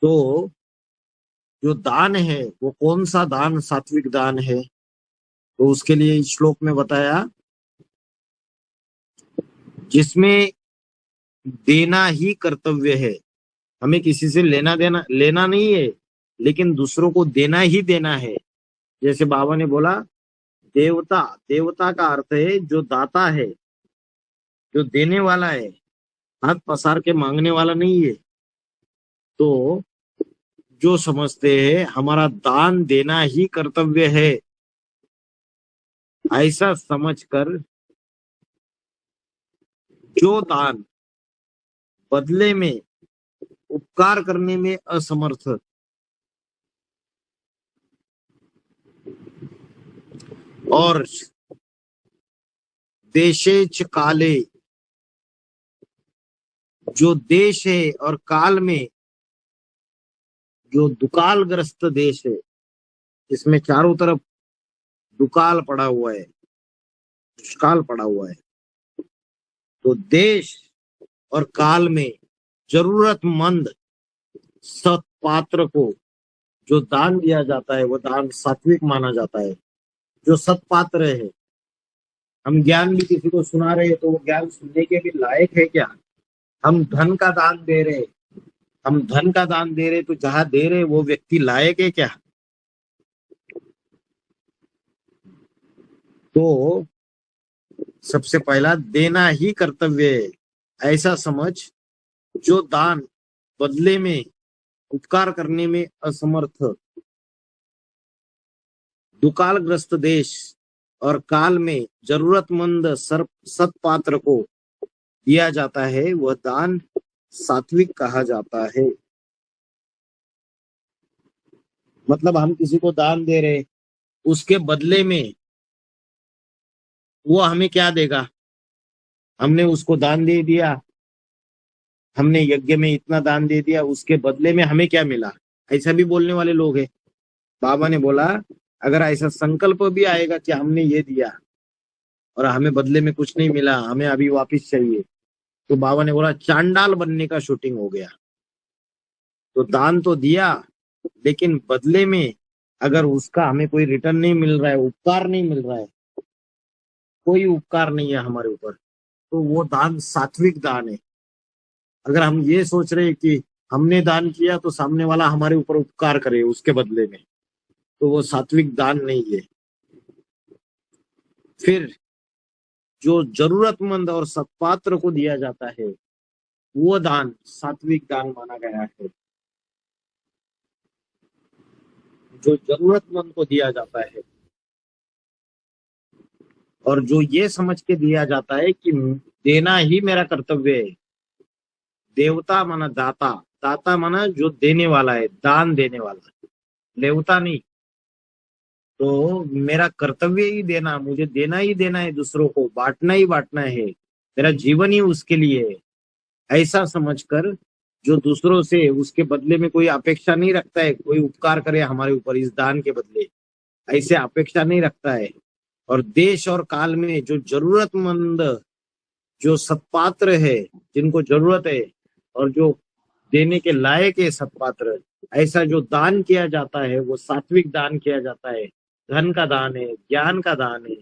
तो जो दान है वो कौन सा दान सात्विक दान है? तो उसके लिए इस श्लोक में बताया जिसमें देना ही कर्तव्य है। हमें किसी से लेना नहीं है, लेकिन दूसरों को देना ही देना है। जैसे बाबा ने बोला देवता, देवता का अर्थ है जो दाता है, जो देने वाला है। हाथ पसार के मांगने वाला नहीं है। तो जो समझते हैं हमारा दान देना ही कर्तव्य है, ऐसा समझकर जो दान बदले में उपकार करने में असमर्थ और देशे च काले, जो देश है और काल में जो दुकालग्रस्त देश है, इसमें चारों तरफ दुकाल पड़ा हुआ है, दुष्काल पड़ा हुआ है, तो देश और काल में जरूरतमंद सत्पात्र को जो दान दिया जाता है वो दान सात्विक माना जाता है। जो सत्पात्र है, हम ज्ञान भी किसी को सुना रहे हैं तो वो ज्ञान सुनने के भी लायक है क्या? हम धन का दान दे रहे, हम धन का दान दे रहे तो जहां दे रहे वो व्यक्ति लायक है क्या? तो सबसे पहला देना ही कर्तव्य है, ऐसा समझ जो दान बदले में उपकार करने में असमर्थ दुकालग्रस्त देश और काल में जरूरतमंद सत्पात्र को दिया जाता है वह दान सात्विक कहा जाता है। मतलब हम किसी को दान दे रहे, उसके बदले में वो हमें क्या देगा? हमने उसको दान दे दिया, हमने यज्ञ में इतना दान दे दिया, उसके बदले में हमें क्या मिला? ऐसा भी बोलने वाले लोग हैं। बाबा ने बोला अगर ऐसा संकल्प भी आएगा कि हमने ये दिया और हमें बदले में कुछ नहीं मिला, हमें अभी वापस चाहिए, तो बाबा ने बोला चांडाल बनने का शूटिंग हो गया। तो दान तो दिया लेकिन बदले में अगर उसका हमें कोई रिटर्न नहीं मिल रहा है, उपकार नहीं मिल रहा है, कोई उपकार नहीं है हमारे ऊपर, तो वो दान सात्विक दान है। अगर हम ये सोच रहे हैं कि हमने दान किया तो सामने वाला हमारे ऊपर उपकार करे उसके बदले में, तो वो सात्विक दान नहीं है। फिर जो जरूरतमंद और सत्पात्र को दिया जाता है वो दान सात्विक दान माना गया है। जो जरूरतमंद को दिया जाता है और जो ये समझ के दिया जाता है कि देना ही मेरा कर्तव्य है। देवता माना दाता, दाता माना जो देने वाला है, दान देने वाला, देवता नहीं। तो मेरा कर्तव्य ही देना, मुझे देना ही देना है, दूसरों को बांटना ही बांटना है, मेरा जीवन ही उसके लिए है, ऐसा समझकर जो दूसरों से उसके बदले में कोई अपेक्षा नहीं रखता है, कोई उपकार करे हमारे ऊपर इस दान के बदले, ऐसे अपेक्षा नहीं रखता है। और देश और काल में जो जरूरतमंद जो सत्पात्र है, जिनको जरूरत है और जो देने के लायक है सत्पात्र, ऐसा जो दान किया जाता है वो सात्विक दान किया जाता है। धन का दान है, ज्ञान का दान है,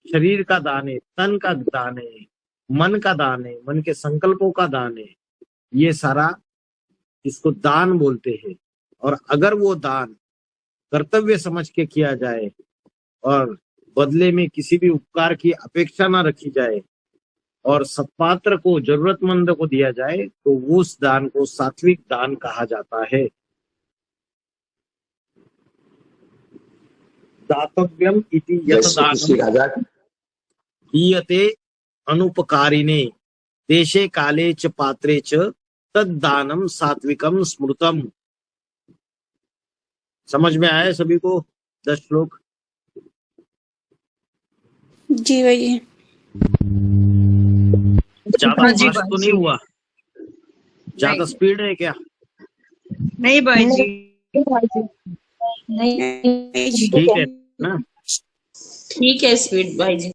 शरीर का दान है, तन का दान है, मन का दान है, मन के संकल्पों का दान है, ये सारा इसको दान बोलते हैं। और अगर वो दान कर्तव्य समझ के किया जाए और बदले में किसी भी उपकार की अपेक्षा ना रखी जाए और सत्पात्र को जरूरतमंद को दिया जाए तो उस दान को सात्विक दान कहा जाता है। दातव्यम इति यत् दानम् हीयते अनुपकारिणे देशे काले च पात्रे च तद्दानम सात्विकम स्मृतम। समझ में आया सभी को 10 श्लोक? जी भाई जी। ज्यादा फास्ट तो नहीं हुआ? ज्यादा स्पीड है क्या? नहीं भाई जी, नहीं जी। ठीक है ना? ठीक है स्पीड भाई जी।